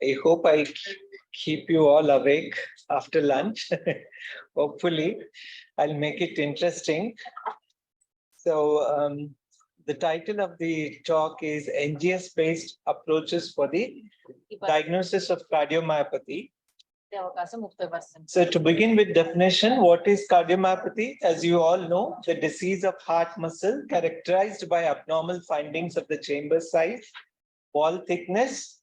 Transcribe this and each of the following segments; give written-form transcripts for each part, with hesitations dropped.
I hope I keep you all awake after lunch. Hopefully, I'll make it interesting. So, the title of the talk is NGS-based approaches for the diagnosis of cardiomyopathy. So to begin with definition, what is cardiomyopathy? As you all know, the disease of heart muscle characterized by abnormal findings of the chamber size, wall thickness,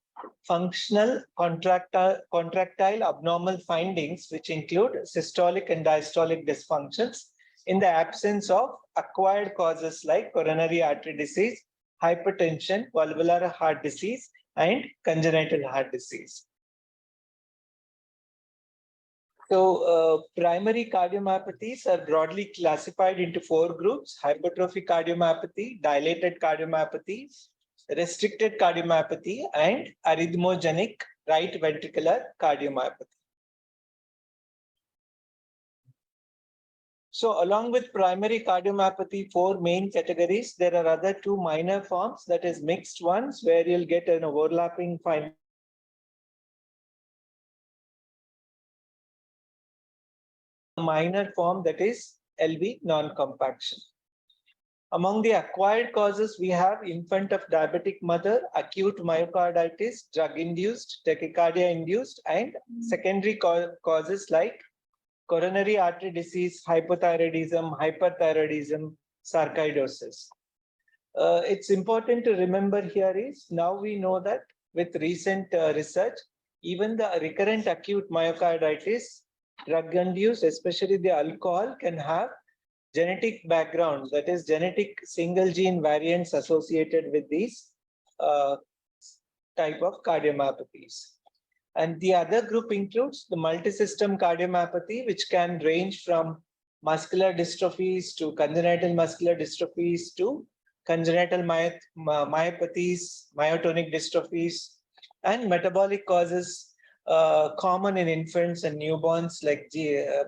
functional contractile abnormal findings, which include systolic and diastolic dysfunctions in the absence of acquired causes like coronary artery disease, hypertension, valvular heart disease, and congenital heart disease. So, primary cardiomyopathies are broadly classified into 4 groups: hypertrophic cardiomyopathy, dilated cardiomyopathy, restricted cardiomyopathy, and arrhythmogenic right ventricular cardiomyopathy. So, along with primary cardiomyopathy, 4 main categories, there are other 2 minor forms, that is mixed ones, where you'll get an overlapping finding. Minor form, that is LV non-compaction. Among the acquired causes, we have infant of diabetic mother, acute myocarditis, drug-induced, tachycardia-induced, and secondary causes like coronary artery disease, hypothyroidism, hyperthyroidism, sarcoidosis. It's important to remember here is, now we know that with recent research, even the recurrent acute myocarditis, drug-induced, especially the alcohol, can have genetic background, that is genetic single gene variants associated with these type of cardiomyopathies. And the other group includes the multisystem cardiomyopathy, which can range from muscular dystrophies to congenital muscular dystrophies to congenital myopathies, myotonic dystrophies, and metabolic causes common in infants and newborns like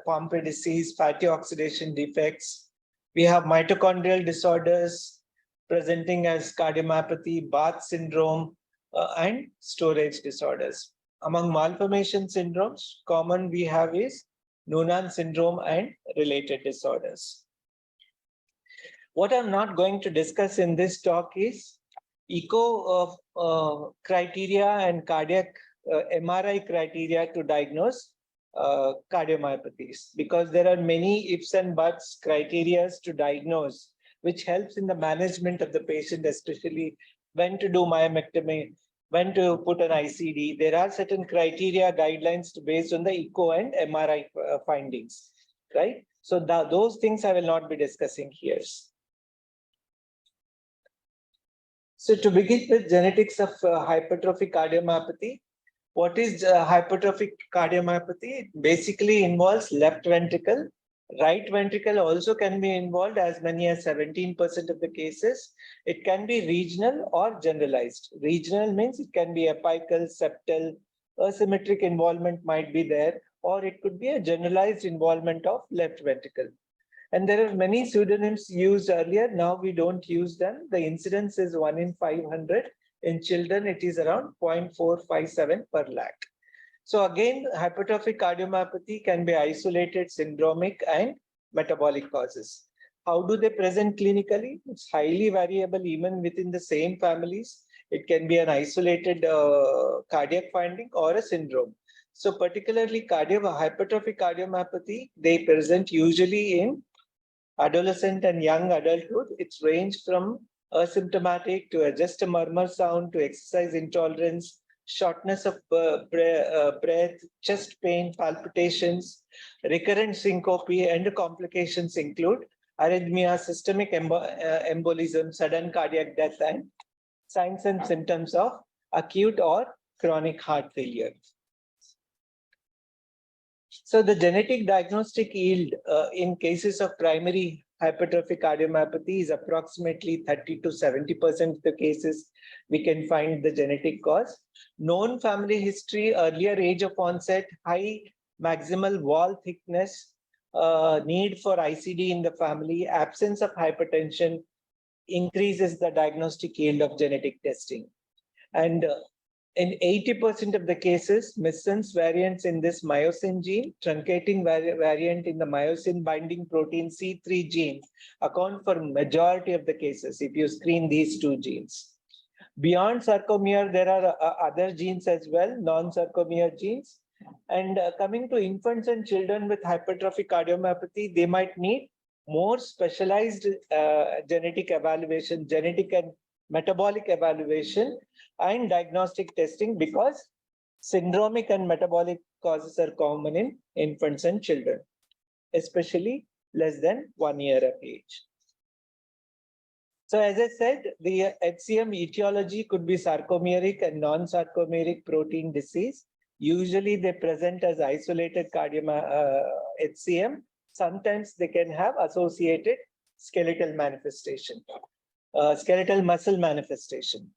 Pompe disease, fatty oxidation defects. We have mitochondrial disorders presenting as cardiomyopathy, Bath syndrome, and storage disorders. Among malformation syndromes, common we have is Noonan syndrome and related disorders. What I'm not going to discuss in this talk is echo criteria and cardiac MRI criteria to diagnose cardiomyopathies, because there are many ifs and buts criteria to diagnose, which helps in the management of the patient, especially when to do myomectomy, when to put an ICD. There are certain criteria guidelines based on the echo and MRI findings, right? So those things I will not be discussing here. So to begin with, genetics of hypertrophic cardiomyopathy. What is hypertrophic cardiomyopathy? It basically involves left ventricle. Right ventricle also can be involved as many as 17% of the cases. It can be regional or generalized. Regional means it can be apical, septal, asymmetric involvement might be there, or it could be a generalized involvement of left ventricle. And there are many pseudonyms used earlier. Now we don't use them. The incidence is 1 in 500. In children, it is around 0.457 per lakh. So again, hypertrophic cardiomyopathy can be isolated, syndromic, and metabolic causes. How do they present clinically? It's highly variable even within the same families. It can be an isolated cardiac finding or a syndrome. So particularly hypertrophic cardiomyopathy, they present usually in adolescent and young adulthood. It's ranged from asymptomatic to just a murmur sound to exercise intolerance, shortness of breath, chest pain, palpitations, recurrent syncope, and complications include arrhythmia, systemic embolism, sudden cardiac death, and signs and symptoms of acute or chronic heart failure. So the genetic diagnostic yield in cases of primary hypertrophic cardiomyopathy is approximately 30 to 70% of the cases we can find the genetic cause. Known family history, earlier age of onset, high maximal wall thickness, need for ICD in the family, absence of hypertension increases the diagnostic yield of genetic testing. And In 80% of the cases, missense variants in this myosin gene, truncating variant in the myosin binding protein C3 gene account for majority of the cases if you screen these two genes. Beyond sarcomere, there are other genes as well, non-sarcomere genes. And coming to infants and children with hypertrophic cardiomyopathy, they might need more specialized genetic evaluation, genetic and metabolic evaluation and diagnostic testing, because syndromic and metabolic causes are common in infants and children, especially less than 1 year of age. So as I said, the HCM etiology could be sarcomeric and non-sarcomeric protein disease. Usually they present as isolated HCM. Sometimes they can have associated skeletal manifestation, skeletal muscle manifestation.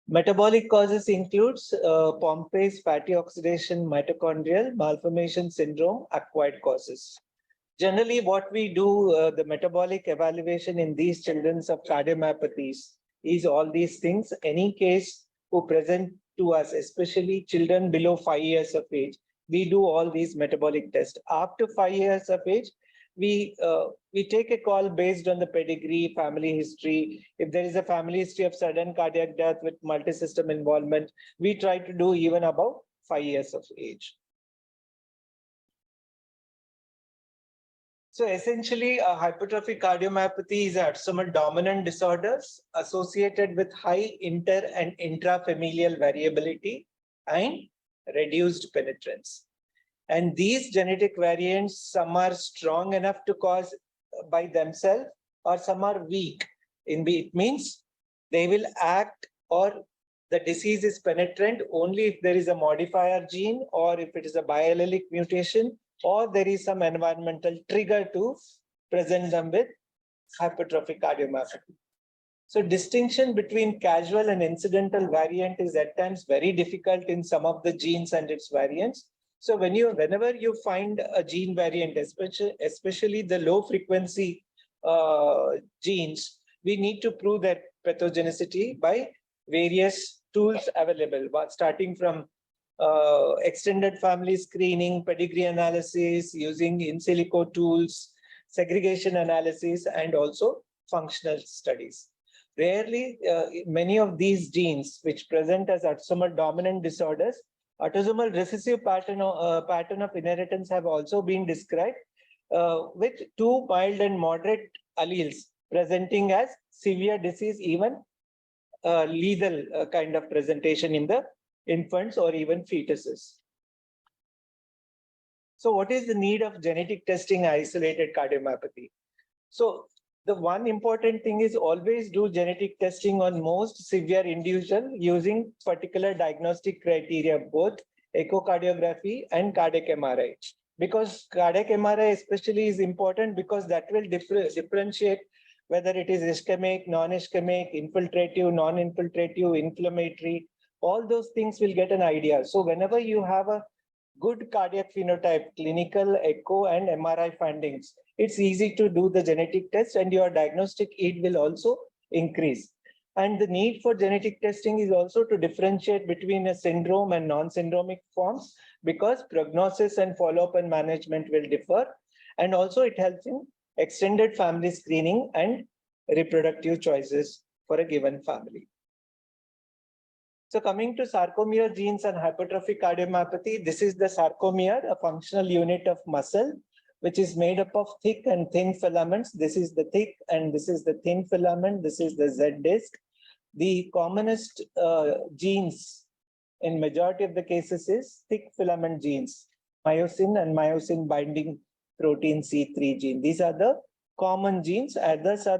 Metabolic causes includes Pompey's fatty oxidation, mitochondrial malformation syndrome, acquired causes. Generally, what we do, the metabolic evaluation in these children of cardiomyopathies is all these things. Any case who present to us, especially children below 5 years of age, we do all these metabolic tests. After 5 years of age, we take a call based on the pedigree, family history. If there is a family history of sudden cardiac death with multi-system involvement, we try to do even above 5 years of age. So essentially, hypertrophic cardiomyopathy is an autosomal dominant disorders associated with high inter and intrafamilial variability and reduced penetrance. And these genetic variants, some are strong enough to cause by themselves, or some are weak. It means they will act, or the disease is penetrant only if there is a modifier gene, or if it is a biallelic mutation, or there is some environmental trigger to present them with hypertrophic cardiomyopathy. So distinction between casual and incidental variant is at times very difficult in some of the genes and its variants. So whenever you find a gene variant, especially the low frequency genes, we need to prove their pathogenicity by various tools available, starting from extended family screening, pedigree analysis, using in silico tools, segregation analysis, and also functional studies. Rarely, many of these genes which present as autosomal dominant disorders, autosomal recessive pattern of inheritance have also been described with 2 mild and moderate alleles presenting as severe disease, even lethal kind of presentation in the infants or even fetuses. So what is the need of genetic testing isolated cardiomyopathy? So the one important thing is always do genetic testing on most severe individual using particular diagnostic criteria, both echocardiography and cardiac MRI. Because cardiac MRI especially is important because that will differentiate whether it is ischemic, non-ischemic, infiltrative, non-infiltrative, inflammatory. All those things will get an idea. So whenever you have a good cardiac phenotype, clinical, echo, and MRI findings, it's easy to do the genetic test and your diagnostic aid will also increase. And the need for genetic testing is also to differentiate between a syndrome and non-syndromic forms, because prognosis and follow-up and management will differ. And also it helps in extended family screening and reproductive choices for a given family. So coming to sarcomere genes and hypertrophic cardiomyopathy, this is the sarcomere, a functional unit of muscle, which is made up of thick and thin filaments. This is the thick and this is the thin filament. This is the Z disc. The commonest genes in majority of the cases is thick filament genes, myosin and myosin binding protein C3 gene. These are the common genes. Others are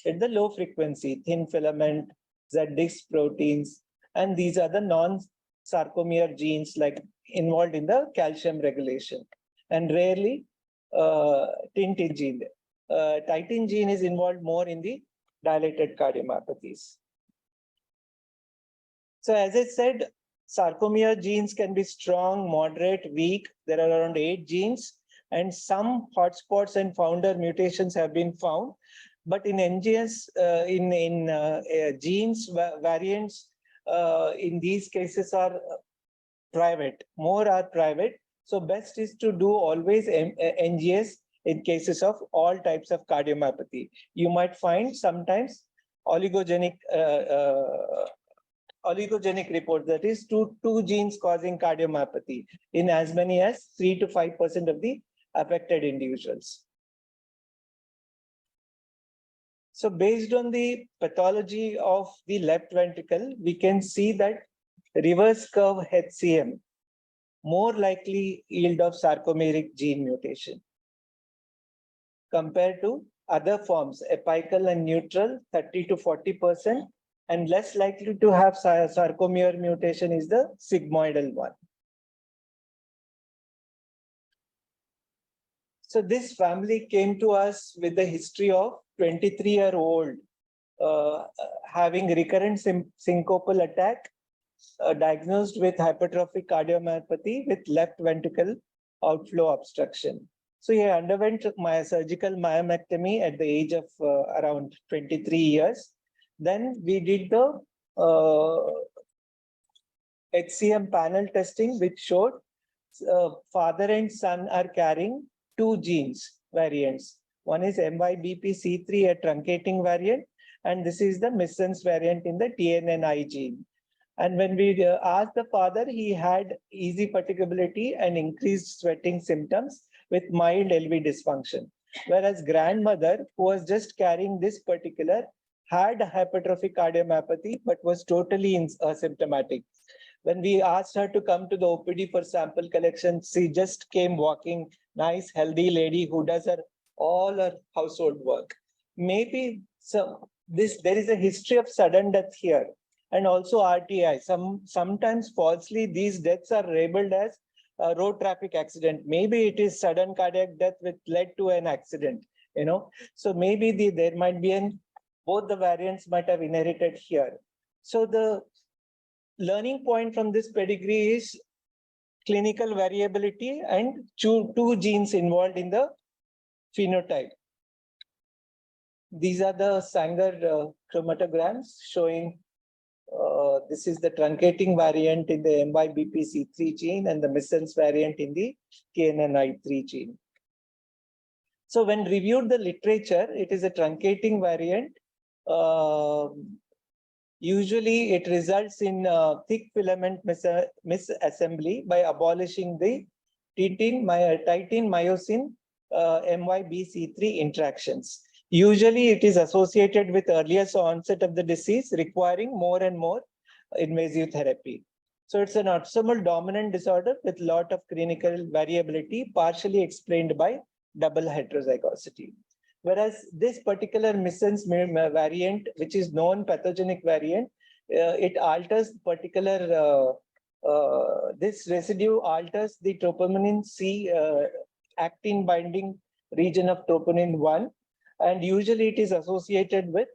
at the low frequency, thin filament, Z disc proteins. And these are the non-sarcomere genes like involved in the calcium regulation. And rarely titin gene. Titin gene is involved more in the dilated cardiomyopathies. So as I said, sarcomere genes can be strong, moderate, weak. There are around 8 genes and some hotspots and founder mutations have been found. But in NGS, genes variants, in these cases are private, more are private. So best is to do always NGS in cases of all types of cardiomyopathy. You might find sometimes oligogenic report, that is two genes causing cardiomyopathy in as many as 3 to 5% of the affected individuals. So based on the pathology of the left ventricle, we can see that reverse curve HCM more likely yield of sarcomeric gene mutation compared to other forms, apical and neutral, 30 to 40%, and less likely to have sarcomere mutation is the sigmoidal one. So this family came to us with the history of 23-year-old having recurrent syncopal attack, diagnosed with hypertrophic cardiomyopathy with left ventricle outflow obstruction. So he underwent surgical myomectomy at the age of around 23 years. Then we did the HCM panel testing, which showed father and son are carrying two genes variants. One is MYBPC3, a truncating variant, and this is the missense variant in the TNNI gene. And when we asked the father, he had easy fatigability and increased sweating symptoms with mild LV dysfunction. Whereas grandmother, who was just carrying this particular, had hypertrophic cardiomyopathy, but was totally asymptomatic. When we asked her to come to the OPD for sample collection, she just came walking, nice, healthy lady who does all her household work. Maybe there is a history of sudden death here. And also RTI. Sometimes falsely these deaths are labeled as a road traffic accident. Maybe it is sudden cardiac death which led to an accident. So maybe there might be both the variants might have inherited here. So the learning point from this pedigree is clinical variability and two genes involved in the phenotype. These are the Sanger chromatograms showing this is the truncating variant in the MYBPC3 gene and the missense variant in the TNNI3 gene. So when reviewed the literature, it is a truncating variant. Usually it results in thick filament misassembly by abolishing the titin-myosin MYBC3 interactions. Usually it is associated with earliest onset of the disease, requiring more and more invasive therapy. So it's an autosomal dominant disorder with a lot of clinical variability, partially explained by double heterozygosity. Whereas this particular missense variant, which is known pathogenic variant, it alters particular, this residue alters the troponin C actin binding region of troponin 1. And usually it is associated with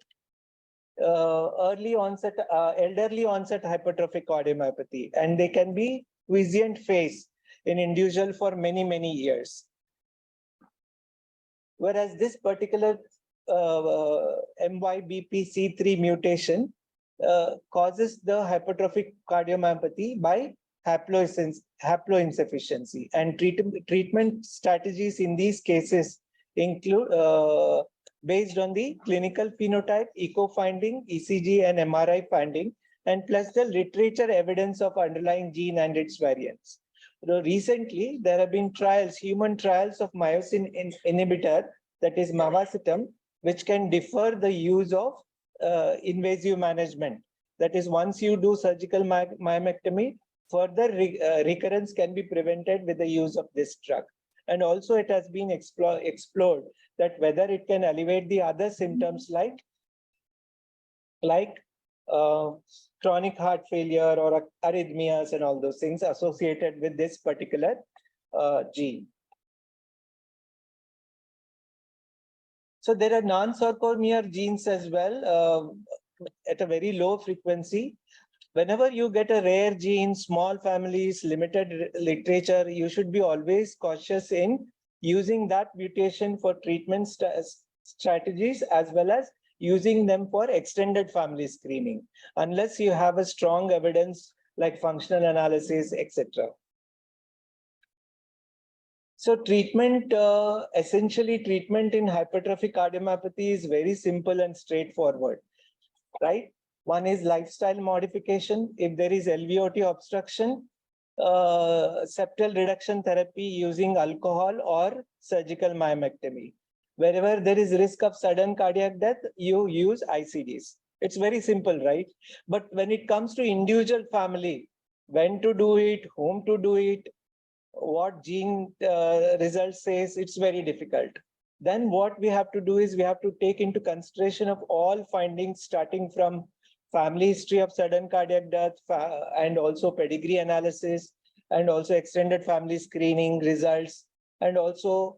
elderly onset hypertrophic cardiomyopathy, and they can be quiescent phase in individual for many, many years. Whereas this particular MYBPC3 mutation causes the hypertrophic cardiomyopathy by haploinsufficiency, and treatment strategies in these cases include based on the clinical phenotype, echo finding, ECG and MRI finding, and plus the literature evidence of underlying gene and its variants. Recently, there have been trials, human trials of myosin inhibitor, that is mavacitam, which can defer the use of invasive management. That is, once you do surgical myomectomy, further recurrence can be prevented with the use of this drug. And also it has been explored that whether it can alleviate the other symptoms like chronic heart failure or arrhythmias and all those things associated with this particular gene. So there are non-sarcomere genes as well at a very low frequency. Whenever you get a rare gene, small families, limited literature, you should be always cautious in using that mutation for treatment strategies, as well as using them for extended family screening, unless you have a strong evidence like functional analysis, etc. So treatment, essentially treatment in hypertrophic cardiomyopathy is very simple and straightforward, right? One is lifestyle modification. If there is LVOT obstruction, septal reduction therapy using alcohol or surgical myomectomy. Wherever there is risk of sudden cardiac death, you use ICDs. It's very simple, right? But when it comes to individual family, when to do it, whom to do it, what gene result says, it's very difficult. Then what we have to do is we have to take into consideration of all findings, starting from family history of sudden cardiac death and also pedigree analysis, and also extended family screening results, and also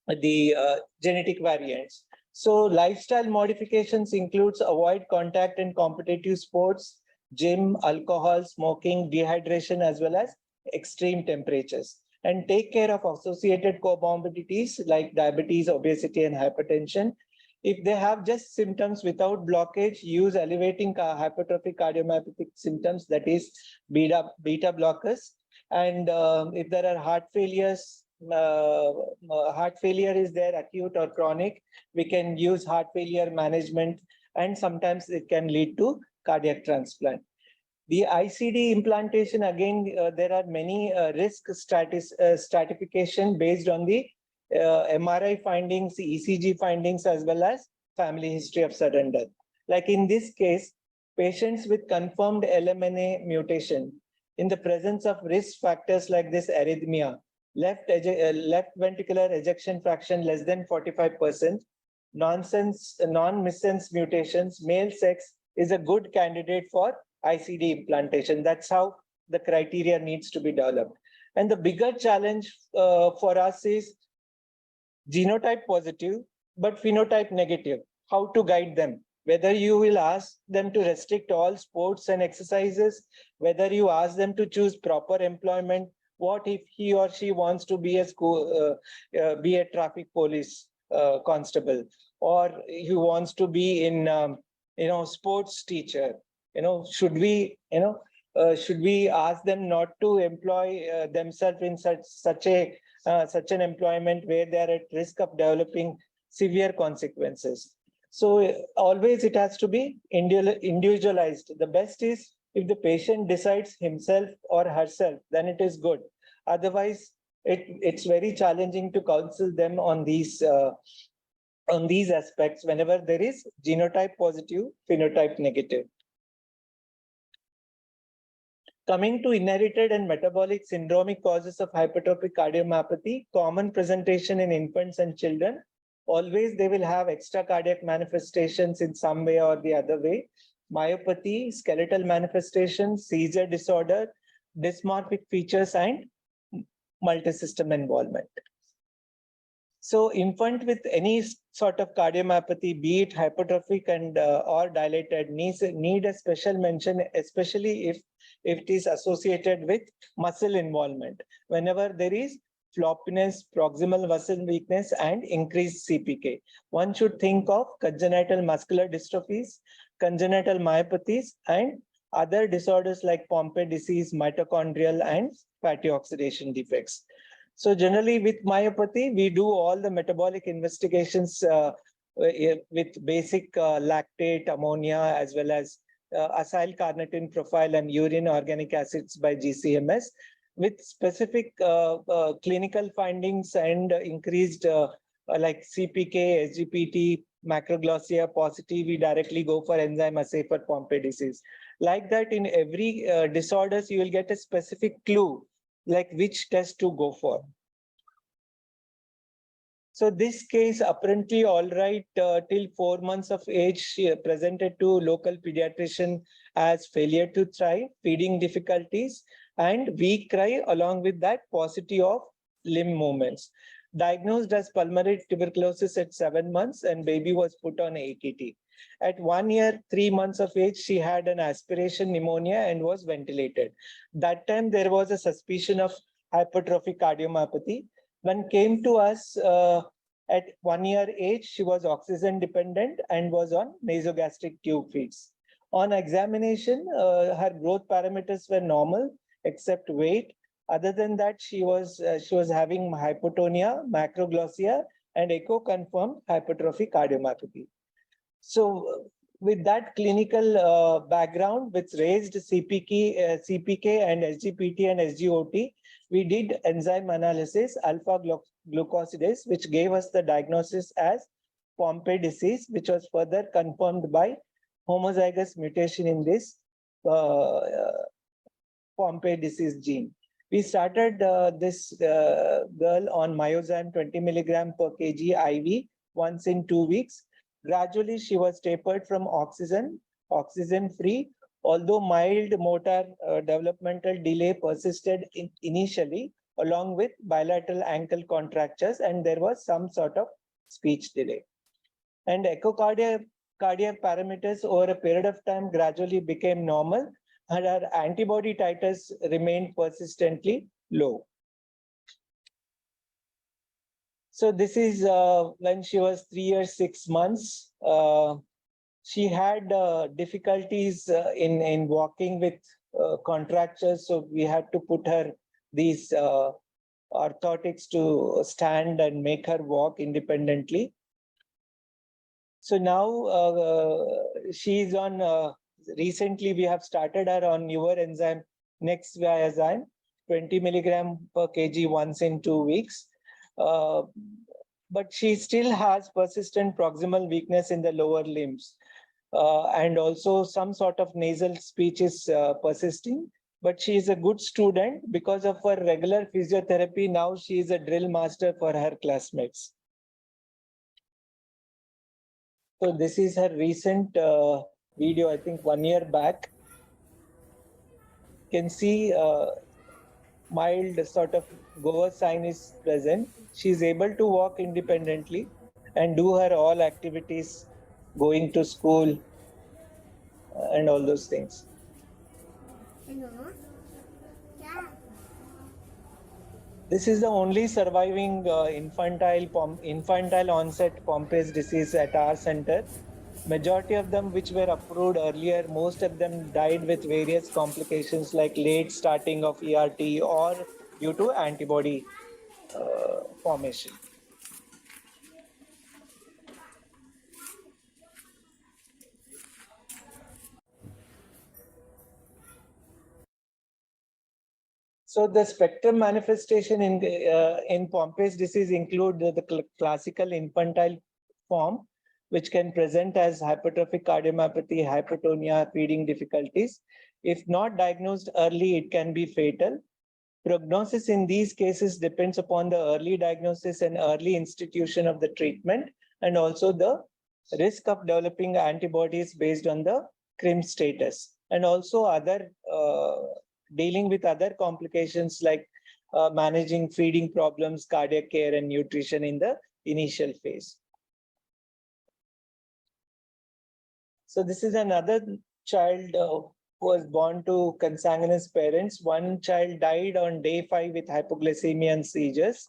the genetic variants. So lifestyle modifications includes avoid contact in competitive sports, gym, alcohol, smoking, dehydration, as well as extreme temperatures, and take care of associated comorbidities like diabetes, obesity, and hypertension. If they have just symptoms without blockage, use elevating hypertrophic cardiomyopathic symptoms, that is beta blockers. And if there are heart failures, heart failure is there acute or chronic, we can use heart failure management, and sometimes it can lead to cardiac transplant. The ICD implantation, again, there are many risk stratification based on the MRI findings, ECG findings, as well as family history of sudden death. Like in this case, patients with confirmed LMNA mutation in the presence of risk factors like this arrhythmia, left ventricular ejection fraction less than 45%, non-missense mutations, male sex is a good candidate for ICD implantation. That's how the criteria needs to be developed. And the bigger challenge for us is genotype positive, but phenotype negative. How to guide them? Whether you will ask them to restrict all sports and exercises, whether you ask them to choose proper employment, what if he or she wants to be be a traffic police constable, or he wants to be in sports teacher? Should we ask them not to employ themselves in such an employment where they are at risk of developing severe consequences? So always it has to be individualized. The best is if the patient decides himself or herself, then it is good. Otherwise, it's very challenging to counsel them on these aspects whenever there is genotype positive, phenotype negative. Coming to inherited and metabolic syndromic causes of hypertrophic cardiomyopathy, common presentation in infants and children. Always they will have extra cardiac manifestations in some way or the other way. Myopathy, skeletal manifestations, seizure disorder, dysmorphic features, and multisystem involvement. So infant with any sort of cardiomyopathy, be it hypertrophic and or dilated, need a special mention, especially if it is associated with muscle involvement. Whenever there is floppiness, proximal muscle weakness, and increased CPK, one should think of congenital muscular dystrophies, congenital myopathies, and other disorders like Pompe disease, mitochondrial, and fatty oxidation defects. So generally with myopathy, we do all the metabolic investigations with basic lactate, ammonia, as well as acyl carnitine profile and urine organic acids by GCMS, with specific clinical findings and increased like CPK, SGPT, macroglossia positive, we directly go for enzyme assay for Pompe disease. Like that, in every disorders, you will get a specific clue, like which test to go for. So this case, apparently all right, till 4 months of age, she presented to local pediatrician as failure to thrive, feeding difficulties, and weak cry, along with that paucity of limb movements. Diagnosed as pulmonary tuberculosis at 7 months, and baby was put on ATT. At 1 year, 3 months of age, she had an aspiration pneumonia and was ventilated. That time there was a suspicion of hypertrophic cardiomyopathy. When came to us, At 1 year age, she was oxygen dependent and was on nasogastric tube feeds. On examination, her growth parameters were normal except weight. Other than that, she was having hypotonia, macroglossia, and echo confirmed hypertrophic cardiomyopathy. So with that clinical background with raised CPK and SGPT and SGOT, we did enzyme analysis, alpha glucosidase, which gave us the diagnosis as Pompe disease, which was further confirmed by homozygous mutation in this Pompe disease gene. We started this girl on myozyme 20 milligram per kg IV once in 2 weeks. Gradually, she was tapered from oxygen-free, although mild motor developmental delay persisted initially, along with bilateral ankle contractures, and there was some sort of speech delay. And echocardiac parameters over a period of time gradually became normal, and her antibody titers remained persistently low. So this is when she was 3 years, 6 months. She had difficulties in walking with contractures, so we had to put her these orthotics to stand and make her walk independently. So now she's on, recently we have started her on newer enzyme, NEXT-Viazyme, 20 milligram per kg once in 2 weeks. But she still has persistent proximal weakness in the lower limbs. And also some sort of nasal speech is persisting. But she is a good student because of her regular physiotherapy. Now she is a drill master for her classmates. So this is her recent video, I think 1 year back. You can see mild sort of Gower sign is present. She is able to walk independently and do her all activities, going to school and all those things. This is the only surviving infantile onset Pompe's disease at our center. Majority of them which were approved earlier, most of them died with various complications like late starting of ERT or due to antibody formation. So the spectrum manifestation in Pompe's disease include the classical infantile form, which can present as hypertrophic cardiomyopathy, hypertonia, feeding difficulties. If not diagnosed early, it can be fatal. Prognosis in these cases depends upon the early diagnosis and early institution of the treatment, and also the risk of developing antibodies based on the CRIM status, and also other dealing with other complications like managing feeding problems, cardiac care, and nutrition in the initial phase. So this is another child who was born to consanguineous parents. One child died on day 5 with hypoglycemia and seizures.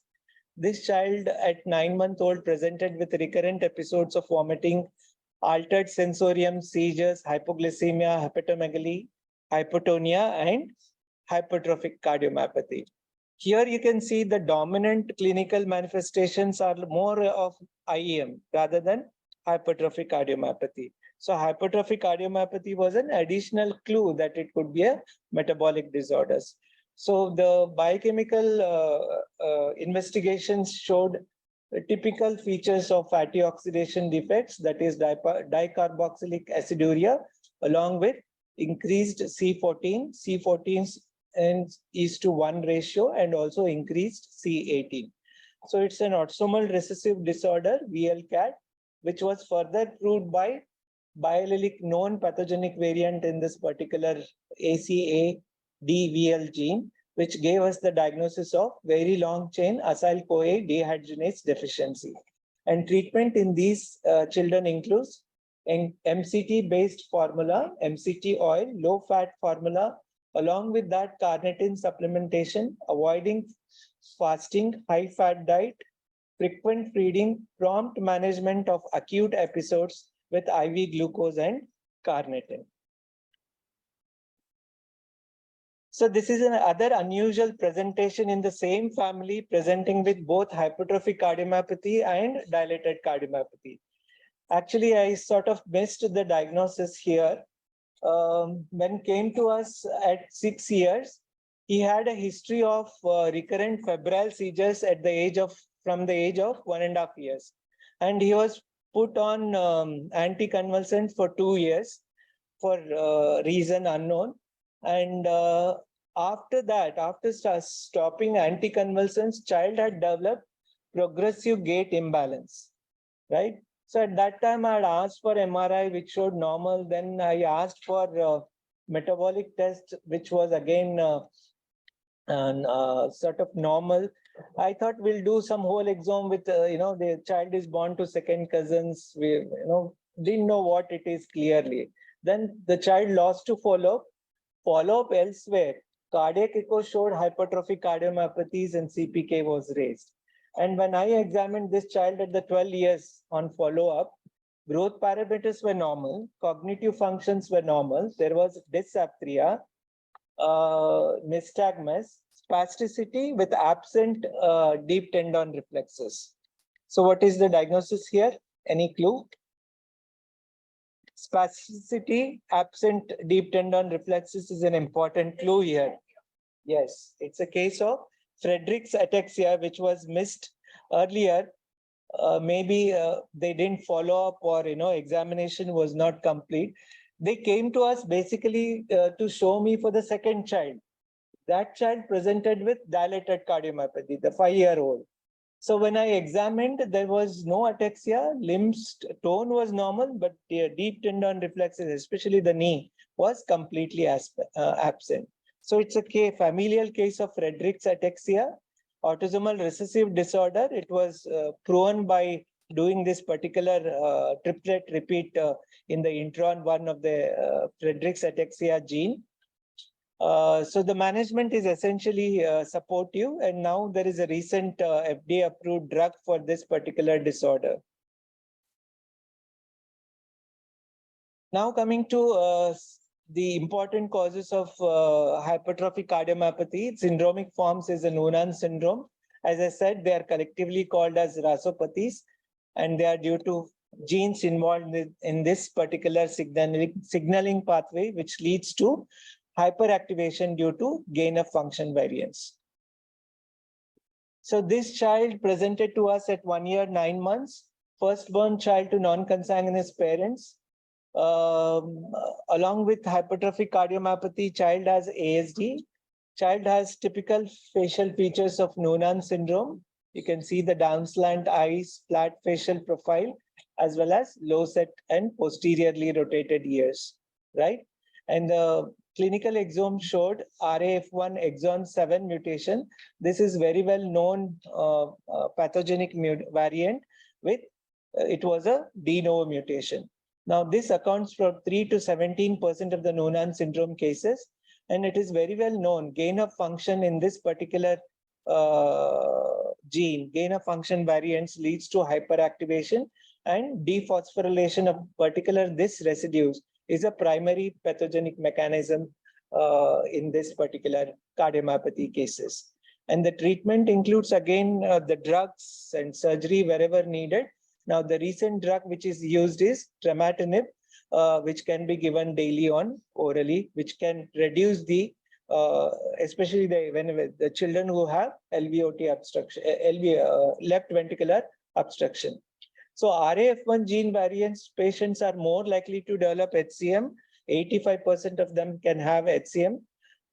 This child at 9-month-old presented with recurrent episodes of vomiting, altered sensorium, seizures, hypoglycemia, hepatomegaly, hypotonia, and hypertrophic cardiomyopathy. Here you can see the dominant clinical manifestations are more of IEM rather than hypertrophic cardiomyopathy. So hypertrophic cardiomyopathy was an additional clue that it could be a metabolic disorders. So the biochemical investigations showed typical features of fatty oxidation defects, that is dicarboxylic aciduria, along with increased C14 is to 1 ratio, and also increased C18. So it's an autosomal recessive disorder, VLCAT, which was further proved by biallelic known pathogenic variant in this particular ACADVL gene, which gave us the diagnosis of very long chain acyl-CoA dehydrogenase deficiency. And treatment in these children includes MCT-based formula, MCT oil, low-fat formula, along with that carnitine supplementation, avoiding fasting, high-fat diet, frequent feeding, prompt management of acute episodes with IV glucose and carnitine. So this is another unusual presentation in the same family, presenting with both hypertrophic cardiomyopathy and dilated cardiomyopathy. Actually, I sort of missed the diagnosis here. When came to us at 6 years, he had a history of recurrent febrile seizures at the age of from the age of 1.5 years, and he was put on anticonvulsants for 2 years for reason unknown. And after that, after stopping anticonvulsants, child had developed progressive gait imbalance, right? So at that time, I had asked for MRI, which showed normal. Then I asked for metabolic test, which was again sort of normal. I thought we'll do some whole exome with, the child is born to second cousins. We, didn't know what it is clearly. Then the child lost to follow-up elsewhere. Cardiac echo showed hypertrophic cardiomyopathies and CPK was raised. And when I examined this child at the 12 years on follow-up, growth parameters were normal, cognitive functions were normal, there was dysarthria, nystagmus, spasticity with absent deep tendon reflexes. So what is the diagnosis here? Any clue? Spasticity, absent deep tendon reflexes is an important clue here. Yes, it's a case of Friedreich's ataxia, which was missed earlier. Maybe they didn't follow up, or examination was not complete. They came to us basically to show me for the second child. That child presented with dilated cardiomyopathy, the 5-year-old. So when I examined, there was no ataxia, limbs tone was normal, but the deep tendon reflexes, especially the knee, was completely absent. So it's a familial case of Friedreich's ataxia, autosomal recessive disorder. It was proven by doing this particular triplet repeat in the intron 1 of the Friedreich's ataxia gene. So the management is essentially supportive, and now there is a recent FDA-approved drug for this particular disorder. Now coming to the important causes of hypertrophic cardiomyopathy, syndromic forms is a Noonan syndrome. As I said, they are collectively called as rasopathies, and they are due to genes involved in this particular signaling pathway, which leads to hyperactivation due to gain of function variance. So this child presented to us at 1 year, 9 months, firstborn child to non-consanguineous parents. Along with hypertrophic cardiomyopathy, child has ASD. Child has typical facial features of Noonan syndrome. You can see the downslant eyes, flat facial profile, as well as low set and posteriorly rotated ears, right? And the clinical exome showed RAF1 exon 7 mutation. This is very well known pathogenic variant with, it was a de novo mutation. Now this accounts for 3 to 17% of the Noonan syndrome cases, and it is very well known gain of function in this particular gene, gain of function variants leads to hyperactivation, and dephosphorylation of this residues is a primary pathogenic mechanism in this particular cardiomyopathy cases. And the treatment includes again the drugs and surgery wherever needed. Now the recent drug which is used is trametinib, which can be given daily on orally, which can reduce the especially the children who have LVOT obstruction, left ventricular obstruction. So RAF1 gene variants patients are more likely to develop HCM. 85% of them can have HCM,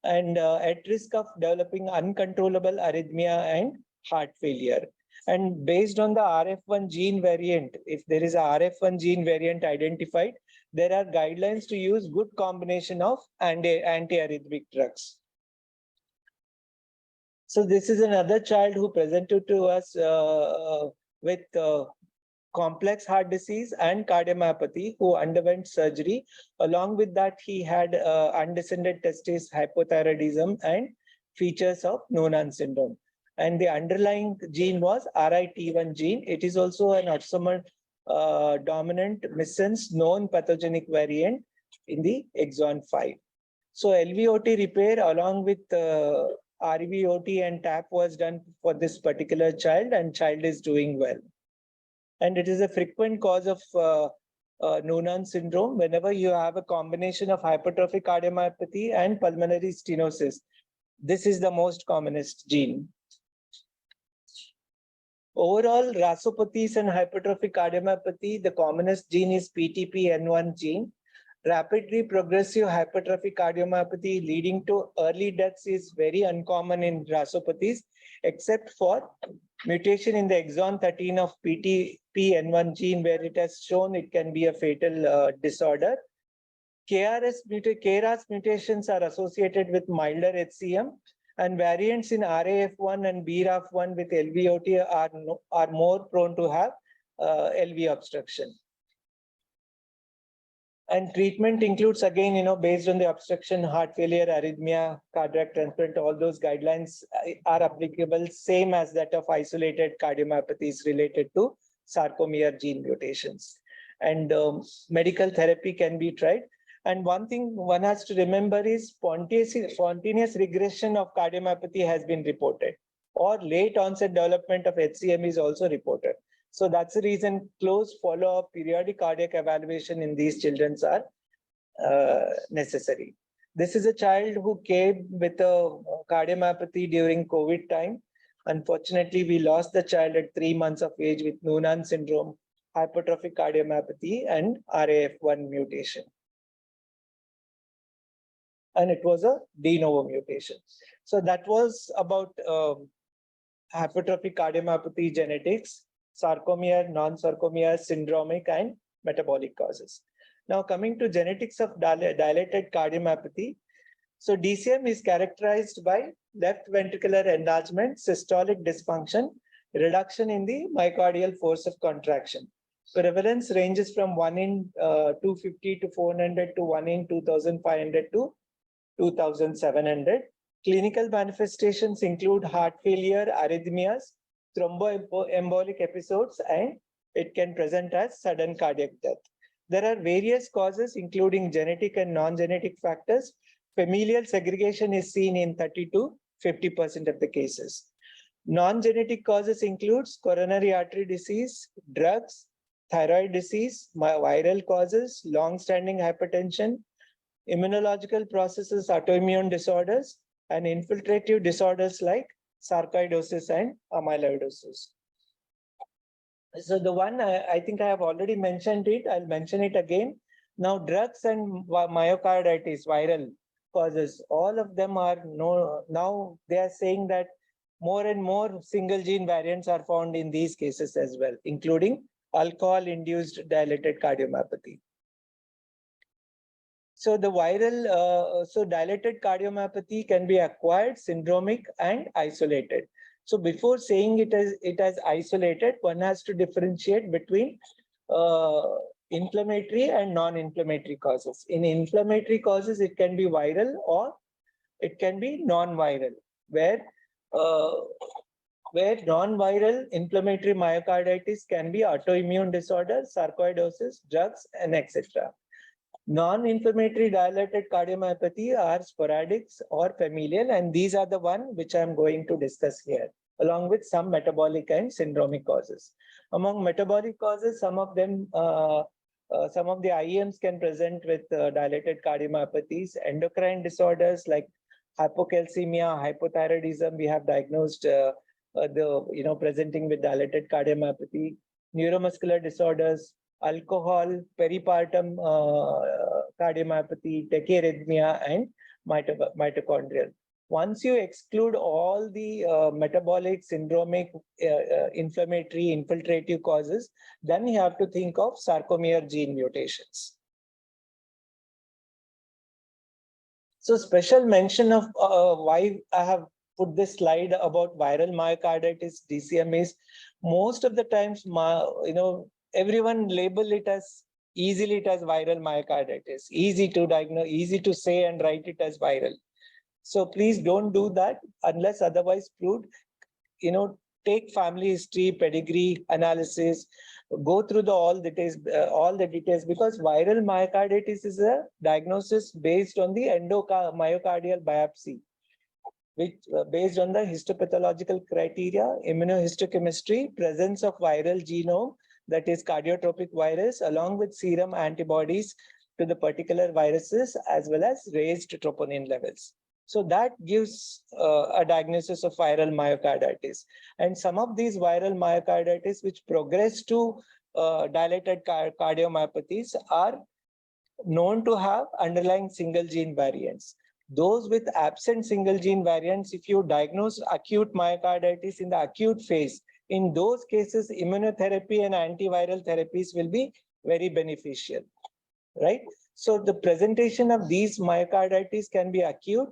and at risk of developing uncontrollable arrhythmia and heart failure. And based on the RF1 gene variant, if there is a RF1 gene variant identified, there are guidelines to use good combination of anti-arrhythmic drugs. So this is another child who presented to us with complex heart disease and cardiomyopathy, who underwent surgery. Along with that, he had undescended testis, hypothyroidism, and features of Noonan syndrome. and the underlying gene was RIT1 gene. It is also an autosomal dominant missense known pathogenic variant in the exon 5. So LVOT repair along with RVOT and TAP was done for this particular child, and child is doing well. And it is a frequent cause of Noonan syndrome whenever you have a combination of hypertrophic cardiomyopathy and pulmonary stenosis. This is the most commonest gene. Overall, rasopathies and hypertrophic cardiomyopathy, the commonest gene is PTPN1 gene. Rapidly progressive hypertrophic cardiomyopathy leading to early deaths is very uncommon in rasopathies, except for mutation in the exon 13 of PTPN1 gene, where it has shown it can be a fatal disorder. KRAS mutations are associated with milder HCM, and variants in RAF1 and BRAF1 with LVOT are more prone to have LV obstruction. And treatment includes, again, based on the obstruction, heart failure, arrhythmia, cardiac transplant, all those guidelines are applicable, same as that of isolated cardiomyopathies related to sarcomere gene mutations. And medical therapy can be tried. And one thing one has to remember is spontaneous regression of cardiomyopathy has been reported, or late onset development of HCM is also reported. So that's the reason close follow-up periodic cardiac evaluation in these children are necessary. This is a child who came with a cardiomyopathy during COVID time. Unfortunately, we lost the child at 3 months of age with Noonan syndrome, hypertrophic cardiomyopathy, and RAF1 mutation. And it was a de novo mutation. So that was about hypertrophic cardiomyopathy genetics, sarcomere, non-sarcomere, syndromic, and metabolic causes. Now coming to genetics of dilated cardiomyopathy. So DCM is characterized by left ventricular enlargement, systolic dysfunction, reduction in the myocardial force of contraction. Prevalence ranges from 1 in 250 to 400 to 1 in 2,500 to 2,700. Clinical manifestations include heart failure, arrhythmias, thromboembolic episodes, and it can present as sudden cardiac death. There are various causes, including genetic and non-genetic factors. Familial segregation is seen in 30 to 50% of the cases. Non-genetic causes includes coronary artery disease, drugs, thyroid disease, viral causes, long-standing hypertension, immunological processes, autoimmune disorders, and infiltrative disorders like sarcoidosis and amyloidosis. So the one, I think I have already mentioned it, I'll mention it again. Now drugs and myocarditis, viral causes, all of them are now they are saying that more and more single gene variants are found in these cases as well, including alcohol-induced dilated cardiomyopathy. So the viral, so dilated cardiomyopathy can be acquired, syndromic, and isolated. So before saying it as isolated, one has to differentiate between inflammatory and non-inflammatory causes. In inflammatory causes, it can be viral or it can be non-viral, where non-viral inflammatory myocarditis can be autoimmune disorders, sarcoidosis, drugs, and etc. Non-inflammatory dilated cardiomyopathy are sporadic or familial, and these are the one which I'm going to discuss here, along with some metabolic and syndromic causes. Among metabolic causes, some of them, some of the IEMs can present with dilated cardiomyopathies. Endocrine disorders like hypocalcemia, hypothyroidism, we have diagnosed presenting with dilated cardiomyopathy. Neuromuscular disorders, alcohol, peripartum cardiomyopathy, tachyarrhythmia, and mitochondrial. Once you exclude all the metabolic, syndromic, inflammatory, infiltrative causes, then you have to think of sarcomere gene mutations. So special mention of why I have put this slide about viral myocarditis, DCM, is most of the times, everyone label it as viral myocarditis, easy to diagnose, easy to say and write it as viral. So please don't do that unless otherwise proved. take family history, pedigree analysis, go through all the details, because viral myocarditis is a diagnosis based on the endomyocardial biopsy, which based on the histopathological criteria, immunohistochemistry, presence of viral genome, that is cardiotropic virus, along with serum antibodies to the particular viruses, as well as raised troponin levels. So that gives a diagnosis of viral myocarditis. And some of these viral myocarditis which progress to dilated cardiomyopathies are known to have underlying single gene variants. Those with absent single gene variants, if you diagnose acute myocarditis in the acute phase, in those cases, immunotherapy and antiviral therapies will be very beneficial, right? So the presentation of these myocarditis can be acute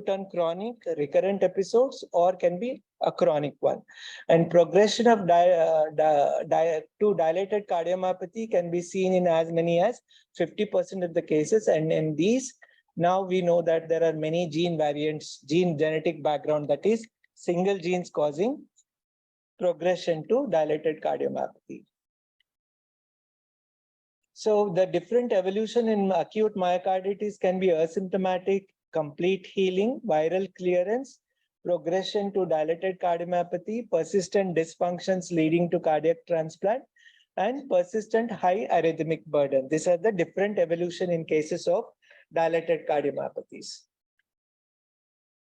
and chronic, recurrent episodes, or can be a chronic one. And progression of to dilated cardiomyopathy can be seen in as many as 50% of the cases. And in these, now we know that there are many gene variants, gene genetic background, that is single genes causing progression to dilated cardiomyopathy. So the different evolution in acute myocarditis can be asymptomatic, complete healing, viral clearance, progression to dilated cardiomyopathy, persistent dysfunctions leading to cardiac transplant, and persistent high arrhythmic burden. These are the different evolution in cases of dilated cardiomyopathies.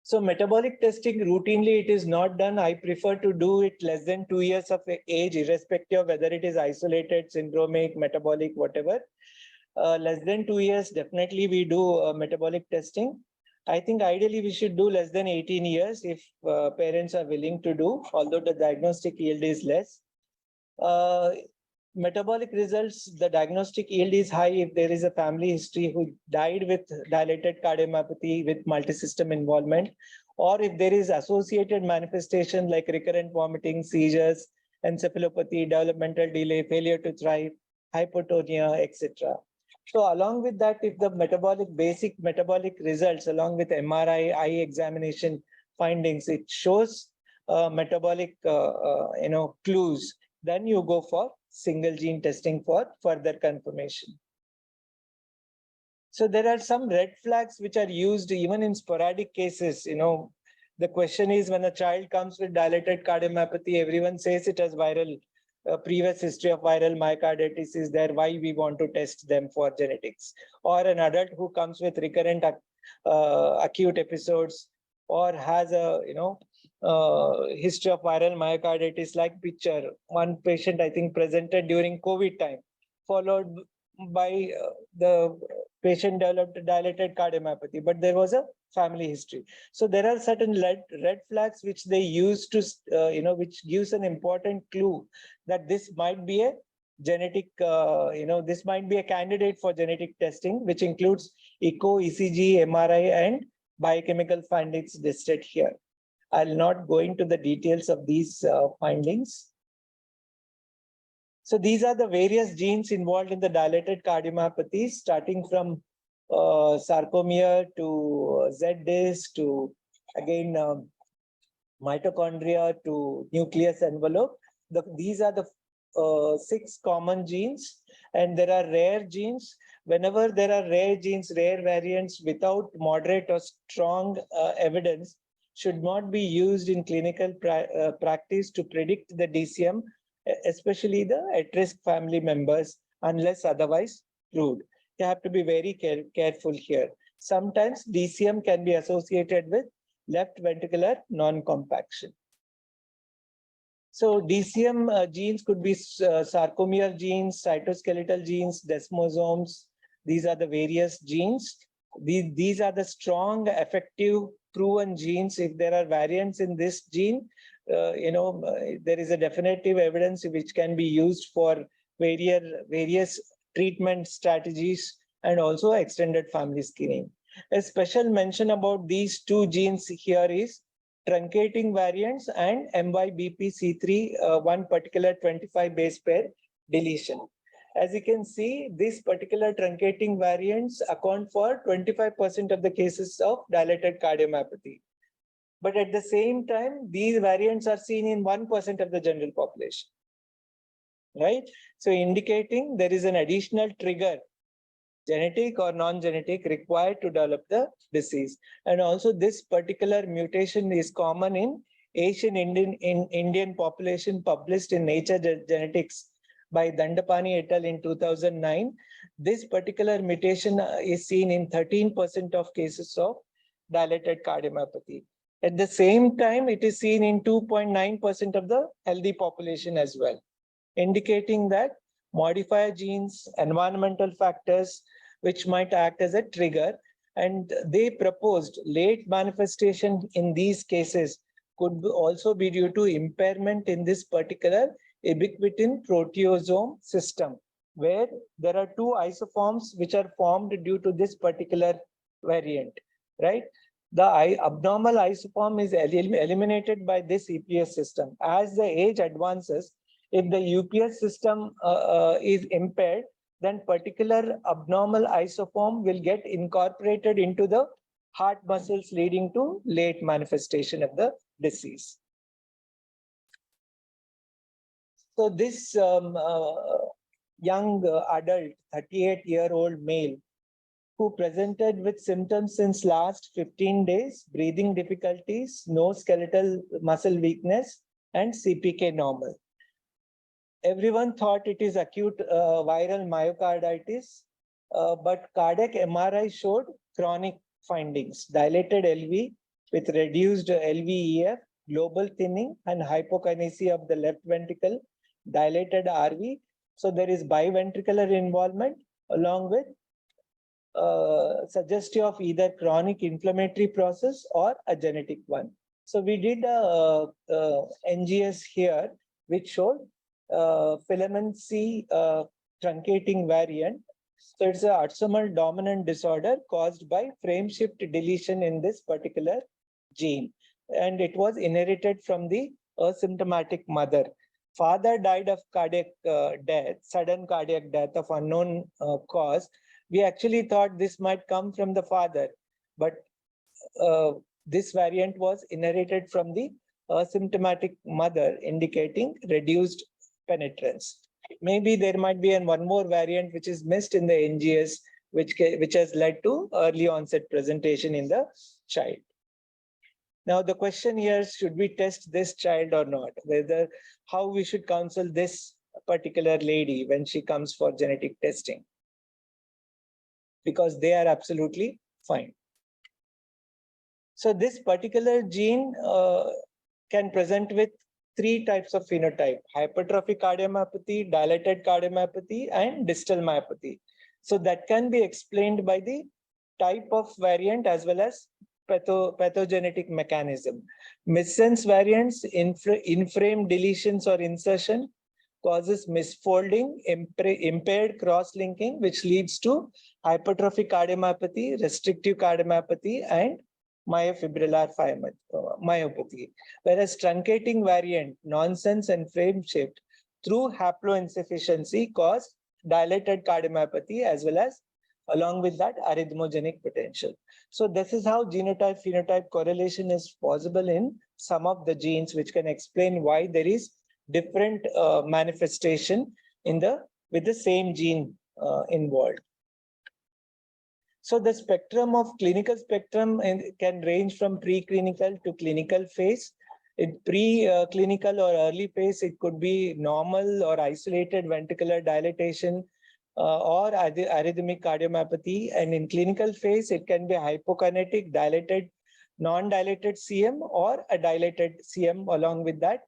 So metabolic testing, routinely it is not done. I prefer to do it less than 2 years of age, irrespective of whether it is isolated, syndromic, metabolic, whatever. Less than 2 years, definitely we do metabolic testing. I think ideally we should do less than 18 years if parents are willing to do, although the diagnostic yield is less. Metabolic results, the diagnostic yield is high if there is a family history who died with dilated cardiomyopathy with multisystem involvement, or if there is associated manifestation like recurrent vomiting, seizures, encephalopathy, developmental delay, failure to thrive, hypotonia, etc. So along with that, if the basic metabolic results along with MRI, eye examination findings, it shows metabolic clues, then you go for single gene testing for further confirmation. So there are some red flags which are used even in sporadic cases. The question is, when a child comes with dilated cardiomyopathy, everyone says it has viral, previous history of viral myocarditis is there, why we want to test them for genetics. Or an adult who comes with recurrent acute episodes, or has a history of viral myocarditis, like picture. One patient, I think, presented during COVID time, followed by the patient developed dilated cardiomyopathy, but there was a family history. So there are certain red flags which they use to, which gives an important clue that this might be a genetic, this might be a candidate for genetic testing, which includes echo, ECG, MRI, and biochemical findings listed here. I'll not go into the details of these findings. So these are the various genes involved in the dilated cardiomyopathy, starting from sarcomere to Z-disc to, again, mitochondria to nucleus envelope. These are the 6 common genes, and there are rare genes. Whenever there are rare genes, rare variants without moderate or strong evidence should not be used in clinical practice to predict the DCM, especially the at-risk family members, unless otherwise proved. You have to be very careful here. Sometimes DCM can be associated with left ventricular non-compaction. So DCM genes could be sarcomere genes, cytoskeletal genes, desmosomes. These are the various genes. These are the strong, effective, proven genes. If there are variants in this gene, there is a definitive evidence which can be used for various treatment strategies and also extended family screening. A special mention about these 2 genes here is truncating variants and MYBPC3, one particular 25 base pair deletion. As you can see, these particular truncating variants account for 25% of the cases of dilated cardiomyopathy. But at the same time, these variants are seen in 1% of the general population, right? So indicating there is an additional trigger, genetic or non-genetic, required to develop the disease. And also this particular mutation is common in Asian Indian population, published in Nature Genetics by Dandapani et al. In 2009. This particular mutation is seen in 13% of cases of dilated cardiomyopathy. At the same time, it is seen in 2.9% of the healthy population as well, indicating that modifier genes, environmental factors, which might act as a trigger. And they proposed late manifestation in these cases could also be due to impairment in this particular ubiquitin proteasome system, where there are two isoforms which are formed due to this particular variant, right? The abnormal isoform is eliminated by this EPS system. As the age advances, if the UPS system is impaired, then particular abnormal isoform will get incorporated into the heart muscles, leading to late manifestation of the disease. So this young adult, 38-year-old male, who presented with symptoms since last 15 days, breathing difficulties, no skeletal muscle weakness, and CPK normal. Everyone thought it is acute viral myocarditis, but cardiac MRI showed chronic findings: dilated LV with reduced LVEF, global thinning, and hypokinesia of the left ventricle, dilated RV. So there is biventricular involvement along with suggestive of either chronic inflammatory process or a genetic one. So we did a NGS here, which showed filament C truncating variant. So it's an autosomal dominant disorder caused by frame shift deletion in this particular gene. And it was inherited from the asymptomatic mother. Father died of cardiac death, sudden cardiac death of unknown cause. We actually thought this might come from the father, but this variant was inherited from the asymptomatic mother, indicating reduced penetrance. Maybe there might be one more variant which is missed in the NGS, which has led to early onset presentation in the child. Now the question here, should we test this child or not? How we should counsel this particular lady when she comes for genetic testing, because they are absolutely fine. So this particular gene can present with three types of phenotype: hypertrophic cardiomyopathy, dilated cardiomyopathy, and distal myopathy. So that can be explained by the type of variant as well as pathogenetic mechanism. Missense variants, in-frame deletions or insertion, causes misfolding, impaired cross-linking, which leads to hypertrophic cardiomyopathy, restrictive cardiomyopathy, and myofibrillar myopathy. Whereas truncating variant, nonsense and frame shift through haploinsufficiency cause dilated cardiomyopathy, as well as along with that arrhythmogenic potential. So this is how genotype-phenotype correlation is possible in some of the genes, which can explain why there is different manifestation with the same gene involved. So the spectrum of clinical spectrum can range from preclinical to clinical phase. In pre-clinical or early phase, it could be normal or isolated ventricular dilatation or arrhythmic cardiomyopathy. And in clinical phase, it can be hypokinetic, dilated, non-dilated CM, or a dilated CM along with that.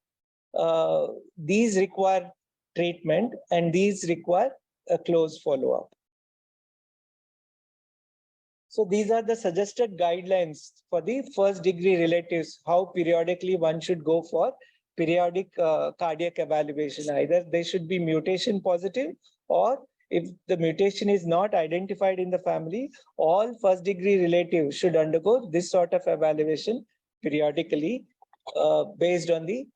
These require treatment, and these require a close follow-up. So these are the suggested guidelines for the first degree relatives, how periodically one should go for periodic cardiac evaluation. Either they should be mutation positive, or if the mutation is not identified in the family, all first degree relatives should undergo this sort of evaluation periodically based on the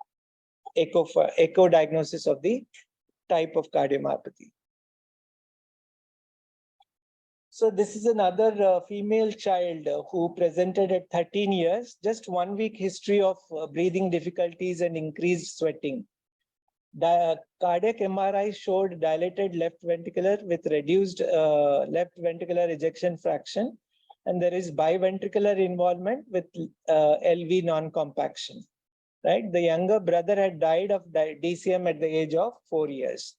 echo diagnosis of the type of cardiomyopathy. So this is another female child who presented at 13 years, just 1 week history of breathing difficulties and increased sweating. The cardiac MRI showed dilated left ventricular with reduced left ventricular ejection fraction, and there is biventricular involvement with LV non-compaction. Right, the younger brother had died of DCM at the age of 4 years.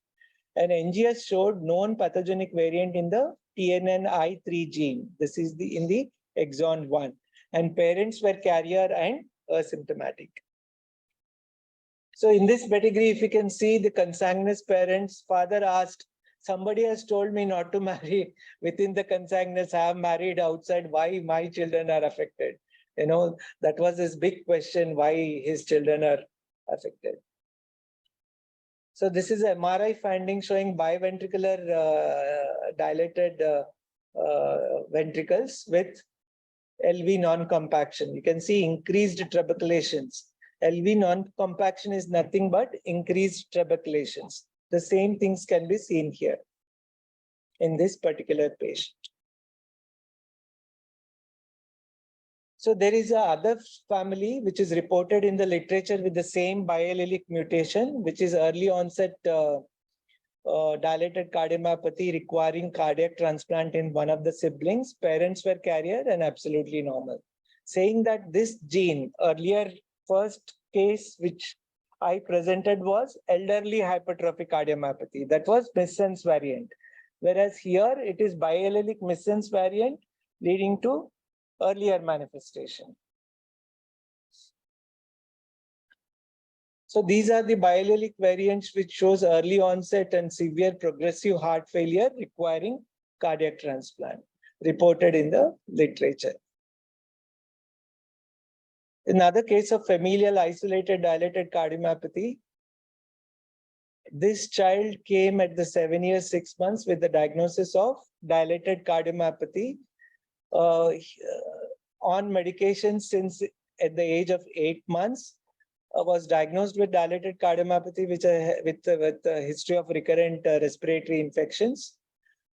And NGS showed known pathogenic variant in the TNNI3 gene. This is in the exon 1. And parents were carrier and asymptomatic. So in this pedigree, if you can see the consanguineous parents, father asked, somebody has told me not to marry within the consanguineous, I have married outside, why my children are affected? You know, that was his big question, why his children are affected. So this is MRI finding showing biventricular dilated ventricles with LV non-compaction. You can see increased trabeculations. LV non-compaction is nothing but increased trabeculations. The same things can be seen here in this particular patient. So there is a other family which is reported in the literature with the same biallelic mutation, which is early onset dilated cardiomyopathy requiring cardiac transplant in one of the siblings. Parents were carrier and absolutely normal. Saying that this gene, earlier first case which I presented was elderly hypertrophic cardiomyopathy. That was missense variant. Whereas here it is biallelic missense variant leading to earlier manifestation. So these are the biallelic variants which shows early onset and severe progressive heart failure requiring cardiac transplant, reported in the literature. Another case of familial isolated dilated cardiomyopathy. This child came at the 7 years, 6 months with the diagnosis of dilated cardiomyopathy. On medication since at the age of 8 months, was diagnosed with dilated cardiomyopathy with a history of recurrent respiratory infections.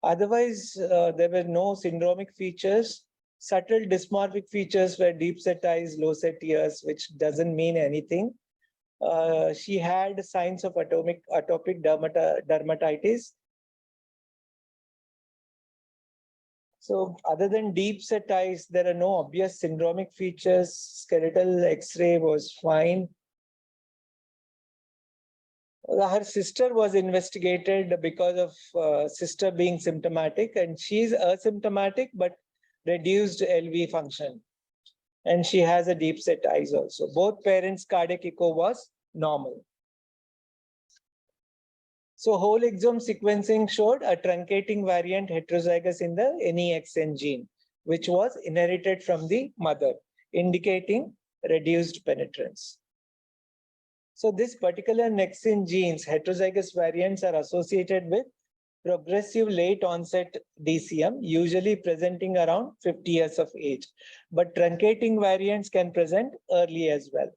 Otherwise, there were no syndromic features. Subtle dysmorphic features were deep set eyes, low set ears, which doesn't mean anything. She had signs of atopic dermatitis. So other than deep set eyes, there are no obvious syndromic features. Skeletal X-ray was fine. Her sister was investigated because of sister being symptomatic, and she's asymptomatic but reduced LV function. And she has a deep set eyes also. Both parents' cardiac echo was normal. So whole exome sequencing showed a truncating variant heterozygous in the NEXN gene, which was inherited from the mother, indicating reduced penetrance. So this particular Nexin genes, heterozygous variants are associated with progressive late onset DCM, usually presenting around 50 years of age. But truncating variants can present early as well.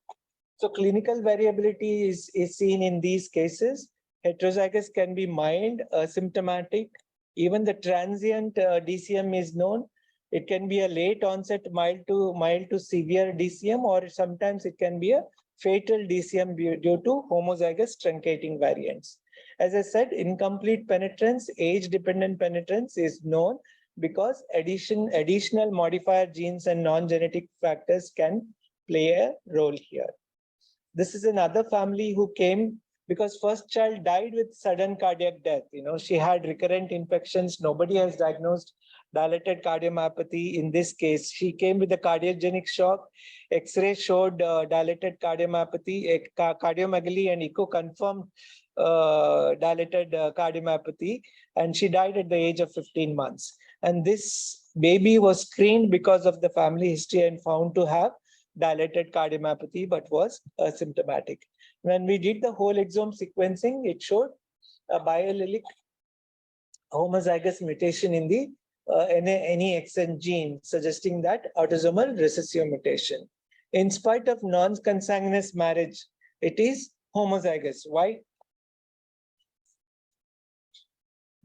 So clinical variability is seen in these cases. Heterozygous can be mild, asymptomatic. Even the transient DCM is known. It can be a late onset mild to severe DCM, or sometimes it can be a fatal DCM due to homozygous truncating variants. As I said, incomplete penetrance, age-dependent penetrance is known because additional modifier genes and non-genetic factors can play a role here. This is another family who came because first child died with sudden cardiac death. You know, she had recurrent infections. Nobody has diagnosed dilated cardiomyopathy. In this case, she came with a cardiogenic shock. X-ray showed dilated cardiomyopathy, cardiomegaly, and echo confirmed dilated cardiomyopathy. And she died at the age of 15 months. And this baby was screened because of the family history and found to have dilated cardiomyopathy, but was asymptomatic. When we did the whole exome sequencing, it showed a biallelic homozygous mutation in the NEXN gene, suggesting that autosomal recessive mutation. In spite of non-consanguineous marriage, it is homozygous. Why?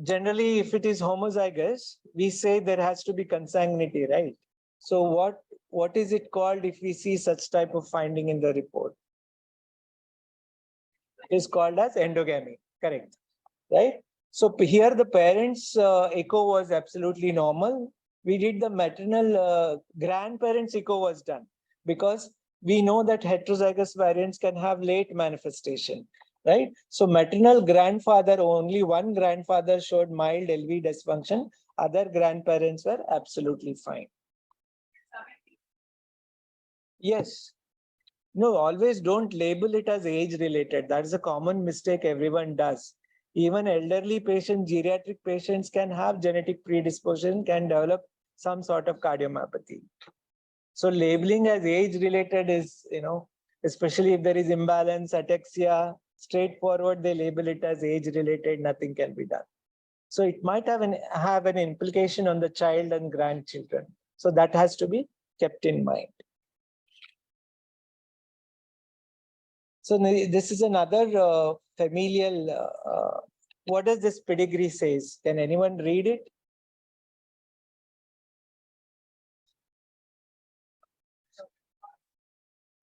generally, if it is homozygous, we say there has to be consanguinity, right? So what is it called if we see such type of finding in the report? It is called as endogamy, correct? Right? So here the parents' echo was absolutely normal. We did the maternal grandparents' echo was done because we know that heterozygous variants can have late manifestation, right? So maternal grandfather, only one grandfather showed mild LV dysfunction. Other grandparents were absolutely fine. Yes. No, always don't label it as age related. That is a common mistake everyone does. Even elderly patients, geriatric patients can have genetic predisposition, can develop some sort of cardiomyopathy. So labeling as age related is, especially if there is imbalance, ataxia, straightforward, they label it as age related, nothing can be done. So it might have an implication on the child and grandchildren. So that has to be kept in mind. So this is another familial, what does this pedigree says? Can anyone read it?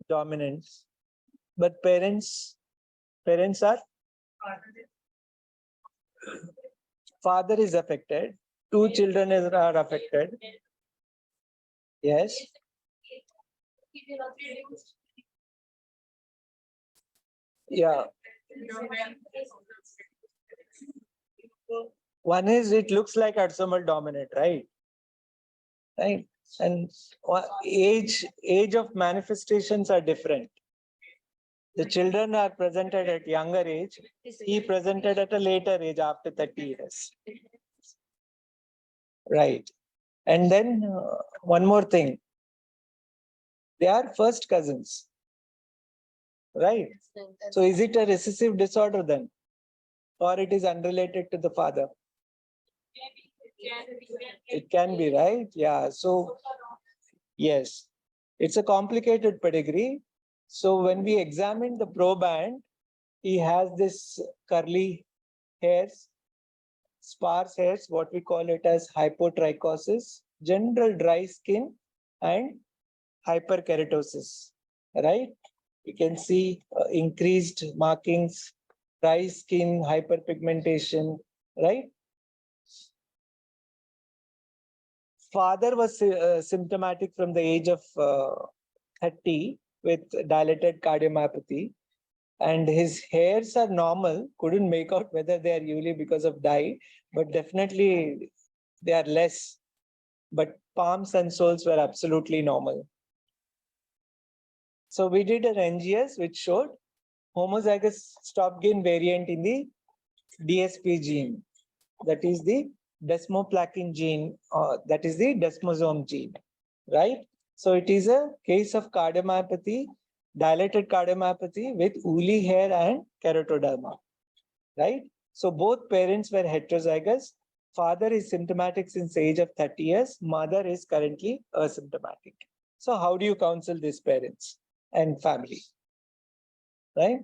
Dominance. But parents are? Father is affected. Two children are affected. Yes. Yeah. One is it looks like autosomal dominant, right? Right. And age of manifestations are different. The children are presented at younger age. He presented at a later age after 30 years. Right. And then one more thing. They are first cousins. Right. So is it a recessive disorder then? Or it is unrelated to the father? It can be, right? Yeah. So, yes, it's a complicated pedigree. So when we examine the proband, he has this curly hairs, sparse hairs, what we call it as hypotrichosis, general dry skin, and hyperkeratosis, right? You can see increased markings, dry skin, hyperpigmentation, right? Father was symptomatic from the age of 30 with dilated cardiomyopathy, and his hairs are normal. Couldn't make out whether they are usually because of dye, but definitely they are less. But palms and soles were absolutely normal. So we did an NGS which showed homozygous stop gain variant in the DSP gene. That is the desmoplakin gene, that is the desmosome gene, right? So it is a case of cardiomyopathy, dilated cardiomyopathy with woolly hair and keratoderma, right? So both parents were heterozygous. Father is symptomatic since age of 30 years. Mother is currently asymptomatic. So how do you counsel these parents and family, right?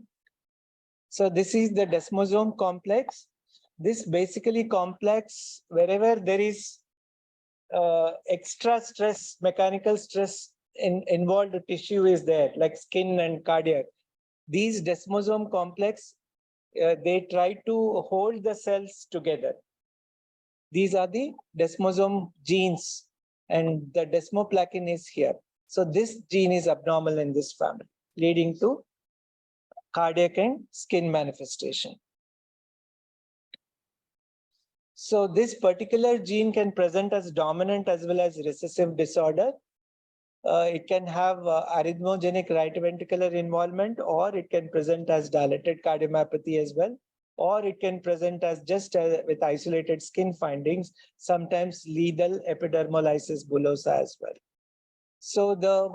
So this is the desmosome complex. This basically complex, wherever there is extra stress, mechanical stress involved tissue is there, like skin and cardiac. These desmosome complex, they try to hold the cells together. These are the desmosome genes, and the desmoplakin is here. So this gene is abnormal in this family, leading to cardiac and skin manifestation. So this particular gene can present as dominant as well as recessive disorder. It can have arrhythmogenic right ventricular involvement, or it can present as dilated cardiomyopathy as well, or it can present as just with isolated skin findings, sometimes lethal epidermolysis bullosa as well. So the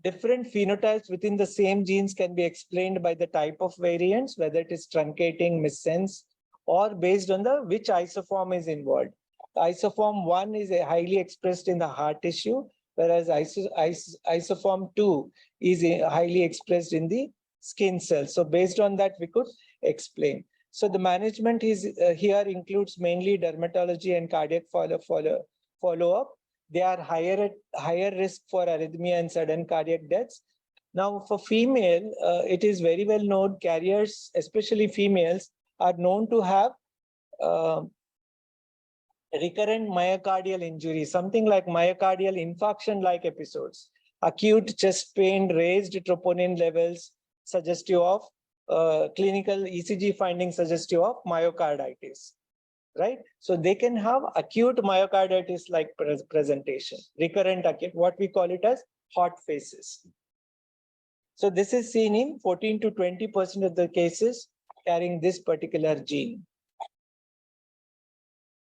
different phenotypes within the same genes can be explained by the type of variants, whether it is truncating, missense, or based on the which isoform is involved. Isoform 1 is highly expressed in the heart tissue, whereas isoform 2 is highly expressed in the skin cells. So based on that, we could explain. So the management is here includes mainly dermatology and cardiac follow-up. They are higher risk for arrhythmia and sudden cardiac deaths. Now, for female, it is very well known carriers, especially females, are known to have recurrent myocardial injury, something like myocardial infarction-like episodes, acute chest pain, raised troponin levels, suggestive of clinical ECG findings suggestive of myocarditis, right? So they can have acute myocarditis-like presentation, recurrent acute, what we call it as hot faces. So this is seen in 14 to 20% of the cases carrying this particular gene.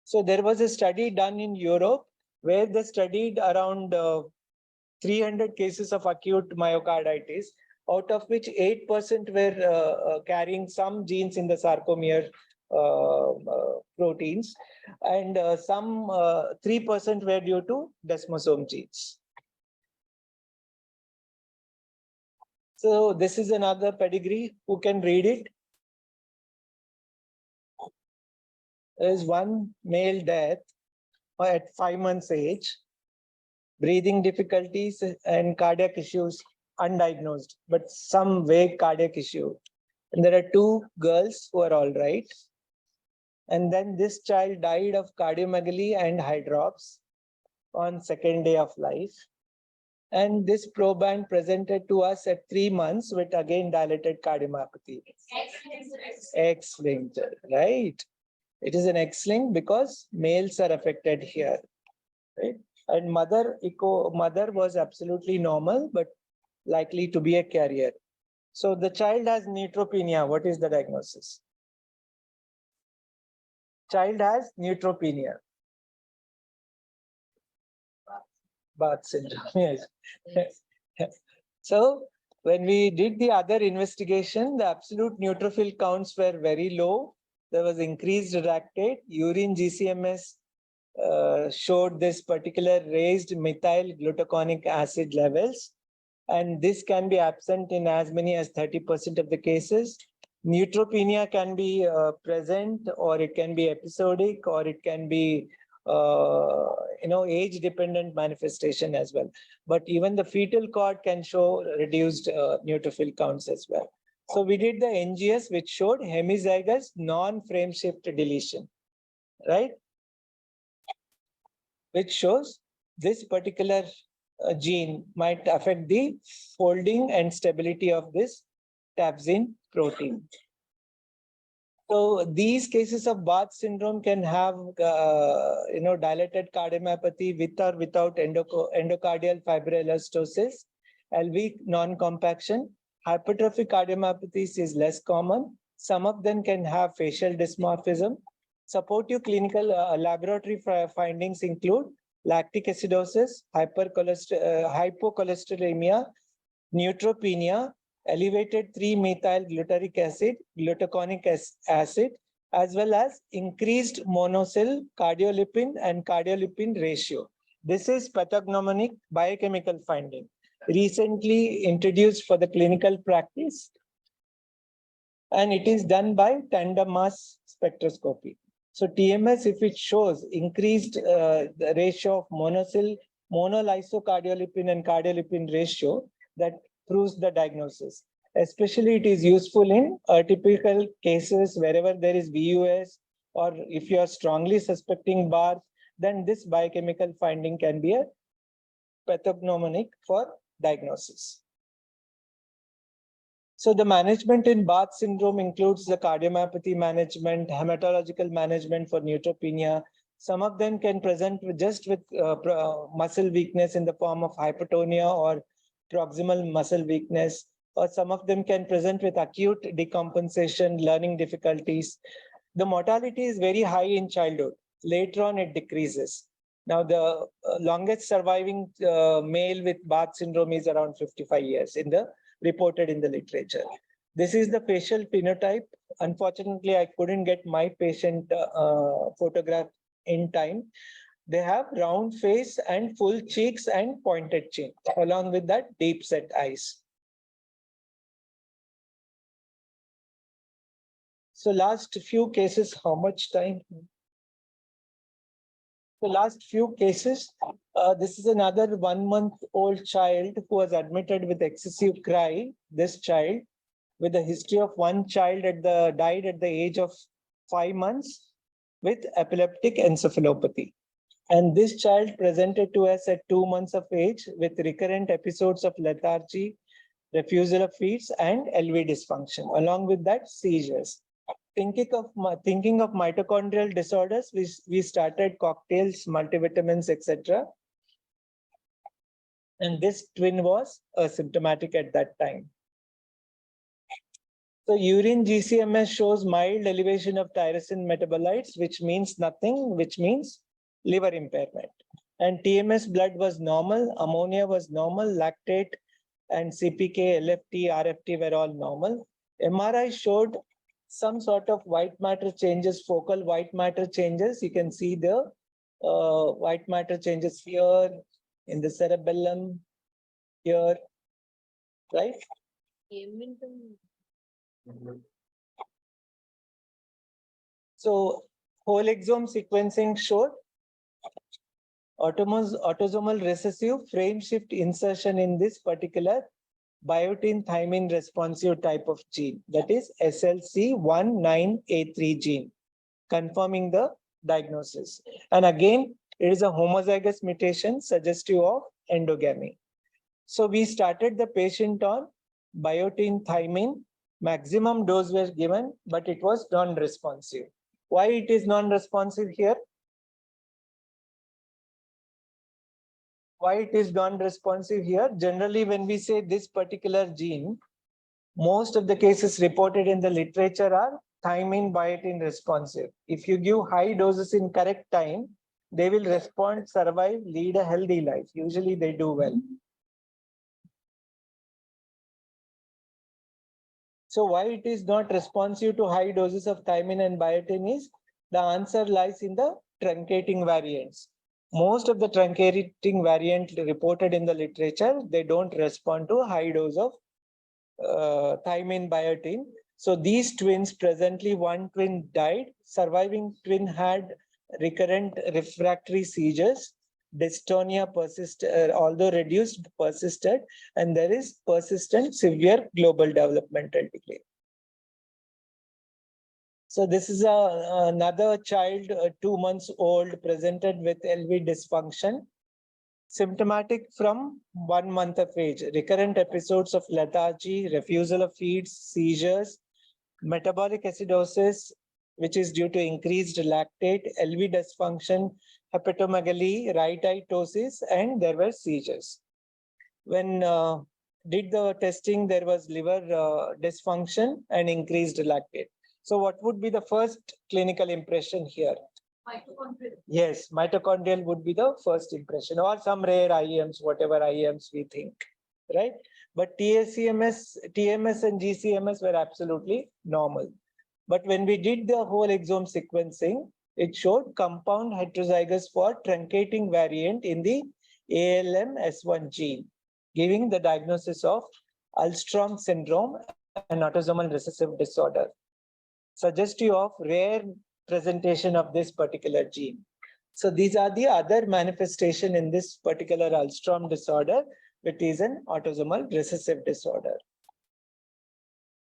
So there was a study done in Europe where they studied around 300 cases of acute myocarditis, out of which 8% were carrying some genes in the sarcomere proteins, and some 3% were due to desmosome genes. So this is another pedigree. Who can read it? There is one male death at 5 months age, breathing difficulties and cardiac issues undiagnosed, but some vague cardiac issue. And there are 2 girls who are all right. And then this child died of cardiomegaly and hydrops on 2nd day of life. And this proband presented to us at 3 months with again dilated cardiomyopathy. X-linked, right? It is an X-linked because males are affected here, right? And mother was absolutely normal, but likely to be a carrier. So the child has neutropenia. What is the diagnosis? Child has neutropenia. Bath syndrome, yes. So when we did the other investigation, the absolute neutrophil counts were very low. There was increased lactate. Urine GCMS showed this particular raised methyl glutaconic acid levels. And this can be absent in as many as 30% of the cases. Neutropenia can be present, or it can be episodic, or it can be age-dependent manifestation as well. But even the fetal cord can show reduced neutrophil counts as well. So we did the NGS, which showed hemizygous non-frame shift deletion, right? Which shows this particular gene might affect the folding and stability of this tabzin protein. So these cases of Bath syndrome can have, dilated cardiomyopathy with or without endocardial fibroelastosis, LV non-compaction. Hypertrophic cardiomyopathies is less common. Some of them can have facial dysmorphism. Supportive clinical laboratory findings include lactic acidosis, hypocholesteremia, neutropenia, elevated 3-methyl glutaric acid, glutaconic acid, as well as increased monocyl cardiolipin and cardiolipin ratio. This is pathognomonic biochemical finding, recently introduced for the clinical practice, and it is done by tandem mass spectroscopy. So TMS, if it shows increased the ratio of monolysocardiolipin and cardiolipin ratio, that proves the diagnosis. Especially it is useful in atypical cases wherever there is VUS, or if you are strongly suspecting Bath, then this biochemical finding can be a pathognomonic for diagnosis. So the management in Bath syndrome includes the cardiomyopathy management, hematological management for neutropenia. Some of them can present just with muscle weakness in the form of hypertonia or proximal muscle weakness, or some of them can present with acute decompensation, learning difficulties. The mortality is very high in childhood. Later on, it decreases. Now, the longest surviving male with Bath syndrome is around 55 years reported in the literature. This is the facial phenotype. Unfortunately, I couldn't get my patient photograph in time. They have round face and full cheeks and pointed chin, along with that deep set eyes. So last few cases, how much time? The last few cases, this is another 1-month-old child who was admitted with excessive cry. This child, with a history of one child died at the age of 5 months with epileptic encephalopathy. And this child presented to us at 2 months of age with recurrent episodes of lethargy, refusal of feeds, and LV dysfunction. Along with that, seizures. Thinking of mitochondrial disorders, we started cocktails, multivitamins, etc. And this twin was asymptomatic at that time. So urine GCMS shows mild elevation of tyrosine metabolites, which means nothing, which means liver impairment. And TMS blood was normal, ammonia was normal, lactate and CPK, LFT, RFT were all normal. MRI showed some sort of white matter changes, focal white matter changes. You can see the white matter changes here in the cerebellum, here, right? So whole exome sequencing showed autosomal recessive frame shift insertion in this particular biotin thymine responsive type of gene, that is SLC19A3 gene, confirming the diagnosis. And again, it is a homozygous mutation suggestive of endogamy. So we started the patient on biotin thymine. Maximum dose was given, but it was non-responsive. Why it is non-responsive here? Why it is non-responsive here? Generally, when we say this particular gene, most of the cases reported in the literature are thymine biotin responsive. If you give high doses in correct time, they will respond, survive, lead a healthy life. Usually they do well. So why it is not responsive to high doses of thymine and biotin is, the answer lies in the truncating variants. Most of the truncating variant reported in the literature, they don't respond to high dose of thymine biotin. So these twins, presently one twin died, surviving twin had recurrent refractory seizures, dystonia persisted, although reduced, persisted, and there is persistent severe global developmental delay. So this is another child, 2 months old, presented with LV dysfunction, symptomatic from 1 month of age, recurrent episodes of lethargy, refusal of feeds, seizures, metabolic acidosis, which is due to increased lactate, LV dysfunction, hepatomegaly, right eye ptosis, and there were seizures. When did the testing, there was liver dysfunction and increased lactate. So what would be the first clinical impression here? Mitochondrial. Yes, mitochondrial would be the first impression, or some rare IEMs, whatever IEMs we think, right? But TMS and GCMS were absolutely normal. But when we did the whole exome sequencing, it showed compound heterozygous for truncating variant in the ALMS1 gene, giving the diagnosis of Alström syndrome and autosomal recessive disorder, suggestive of rare presentation of this particular gene. So these are the other manifestation in this particular Alström disorder, which is an autosomal recessive disorder,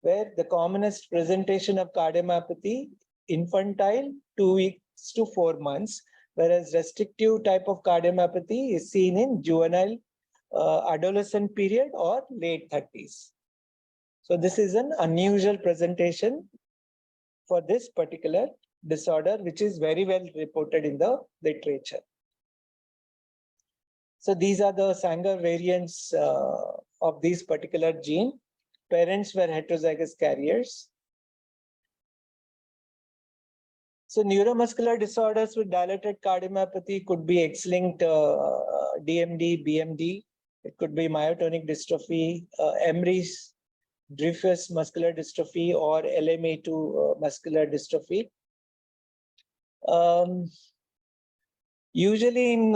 where the commonest presentation of cardiomyopathy, infantile, 2 weeks to 4 months, whereas restrictive type of cardiomyopathy is seen in juvenile adolescent period or late 30s. So this is an unusual presentation for this particular disorder, which is very well reported in the literature. So these are the Sanger variants of this particular gene. Parents were heterozygous carriers. So neuromuscular disorders with dilated cardiomyopathy could be X-linked DMD, BMD. It could be myotonic dystrophy, Emery's Dreyfus muscular dystrophy, or LMA2 muscular dystrophy. Usually in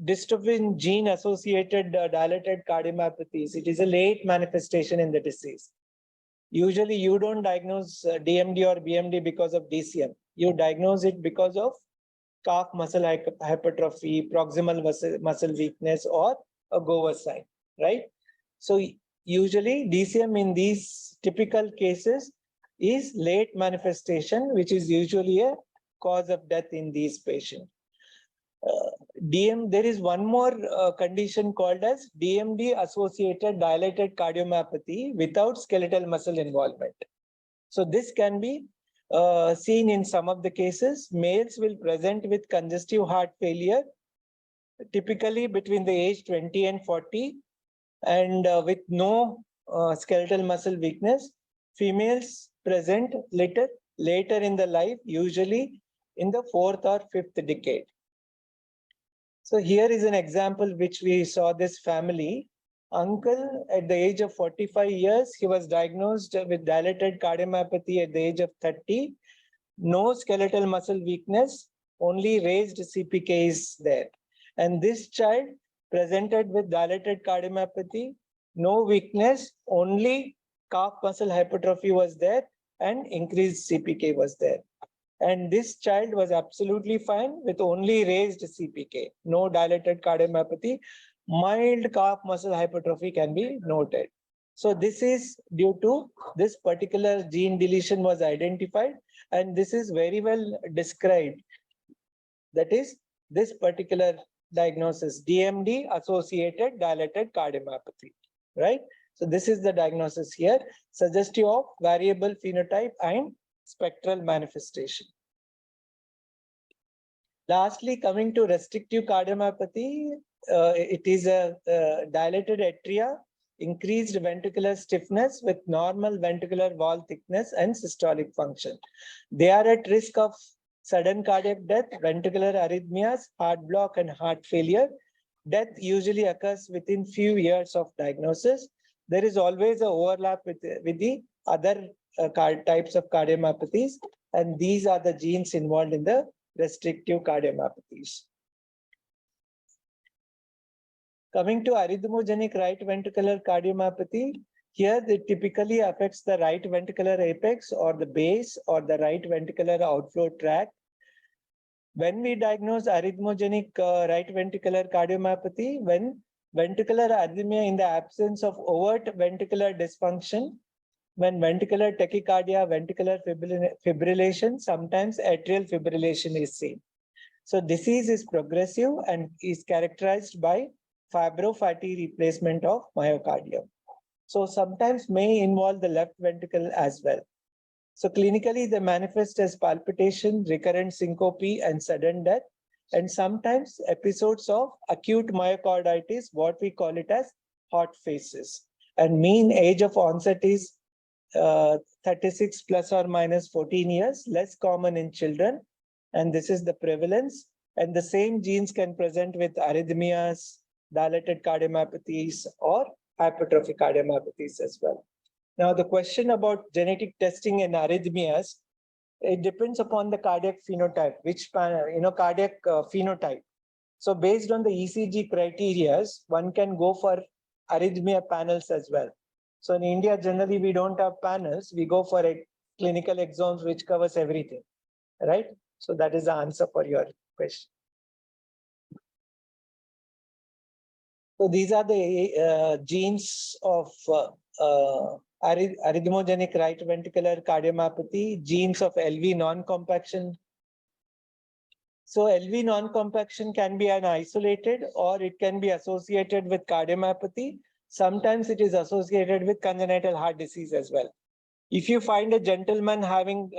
dystrophin gene-associated dilated cardiomyopathies, it is a late manifestation in the disease. Usually you don't diagnose DMD or BMD because of DCM. You diagnose it because of calf muscle hypertrophy, proximal muscle weakness, or a Gower sign, right? So usually DCM in these typical cases is late manifestation, which is usually a cause of death in these patients. There is one more condition called as DMD associated dilated cardiomyopathy without skeletal muscle involvement. So this can be seen in some of the cases. Males will present with congestive heart failure, typically between the age 20 and 40, and with no skeletal muscle weakness. Females present later in the life, usually in the 4th or 5th decade. So here is an example which we saw this family. Uncle at the age of 45 years, he was diagnosed with dilated cardiomyopathy at the age of 30. No skeletal muscle weakness, only raised CPK is there. And this child presented with dilated cardiomyopathy, no weakness, only calf muscle hypertrophy was there and increased CPK was there. And this child was absolutely fine with only raised CPK, no dilated cardiomyopathy. Mild calf muscle hypertrophy can be noted. So this is due to this particular gene deletion was identified, and this is very well described. That is this particular diagnosis, DMD associated dilated cardiomyopathy, right? So this is the diagnosis here, suggestive of variable phenotype and spectral manifestation. Lastly, coming to restrictive cardiomyopathy, it is a dilated atria, increased ventricular stiffness with normal ventricular wall thickness and systolic function. They are at risk of sudden cardiac death, ventricular arrhythmias, heart block, and heart failure. Death usually occurs within few years of diagnosis. There is always an overlap with the other types of cardiomyopathies, and these are the genes involved in the restrictive cardiomyopathies. Coming to arrhythmogenic right ventricular cardiomyopathy, here it typically affects the right ventricular apex or the base or the right ventricular outflow tract. When we diagnose arrhythmogenic right ventricular cardiomyopathy, when ventricular arrhythmia in the absence of overt ventricular dysfunction, when ventricular tachycardia, ventricular fibrillation, sometimes atrial fibrillation is seen. So disease is progressive and is characterized by fibrofatty replacement of myocardium. So sometimes may involve the left ventricle as well. So clinically, they manifest as palpitation, recurrent syncope, and sudden death, and sometimes episodes of acute myocarditis, what we call it as hot phases. And mean age of onset is 36 plus or minus 14 years, less common in children. And this is the prevalence. And the same genes can present with arrhythmias, dilated cardiomyopathies, or hypertrophic cardiomyopathies as well. Now, the question about genetic testing in arrhythmias, it depends upon the cardiac phenotype, which cardiac phenotype. So based on the ECG criteria, one can go for arrhythmia panels as well. So in India, generally, we don't have panels. We go for a clinical exams, which covers everything, right? So that is the answer for your question. So these are the genes of arrhythmogenic right ventricular cardiomyopathy, genes of LV non-compaction. So LV non-compaction can be an isolated or it can be associated with cardiomyopathy. Sometimes it is associated with congenital heart disease as well. If you find a gentleman having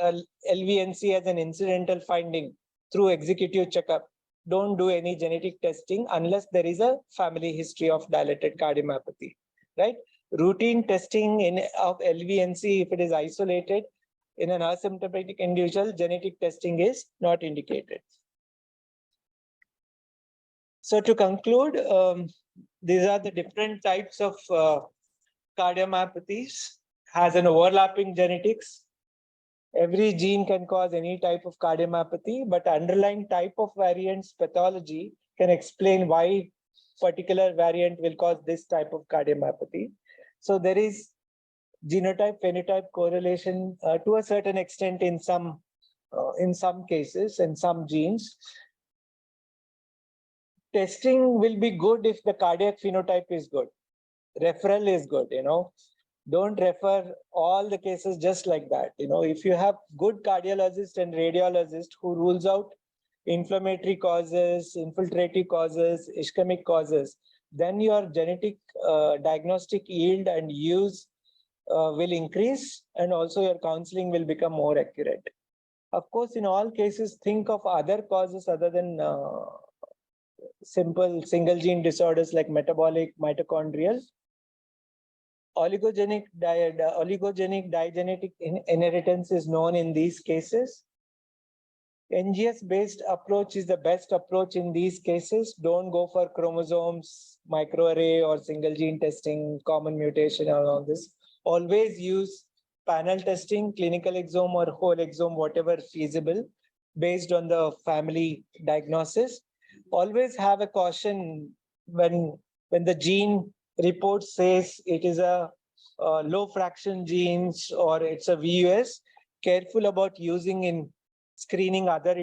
LVNC as an incidental finding through executive checkup, don't do any genetic testing unless there is a family history of dilated cardiomyopathy, right? Routine testing of LVNC, if it is isolated in an asymptomatic individual, genetic testing is not indicated. So to conclude, these are the different types of cardiomyopathies, has an overlapping genetics. Every gene can cause any type of cardiomyopathy, but underlying type of variants pathology can explain why particular variant will cause this type of cardiomyopathy. So there is genotype-phenotype correlation to a certain extent in some cases and some genes. Testing will be good if the cardiac phenotype is good. Referral is good, Don't refer all the cases just like that. If you have good cardiologist and radiologist who rules out inflammatory causes, infiltrative causes, ischemic causes, then your genetic diagnostic yield and use will increase, and also your counseling will become more accurate. Of course, in all cases, think of other causes other than simple single gene disorders like metabolic, mitochondrial. Oligogenic digenetic inheritance is known in these cases. NGS-based approach is the best approach in these cases. Don't go for chromosomes, microarray, or single gene testing, common mutation, and all this. Always use panel testing, clinical exome or whole exome, whatever feasible, based on the family diagnosis. Always have a caution when the gene report says it is a low fraction genes or it's a VUS. Careful about using in screening other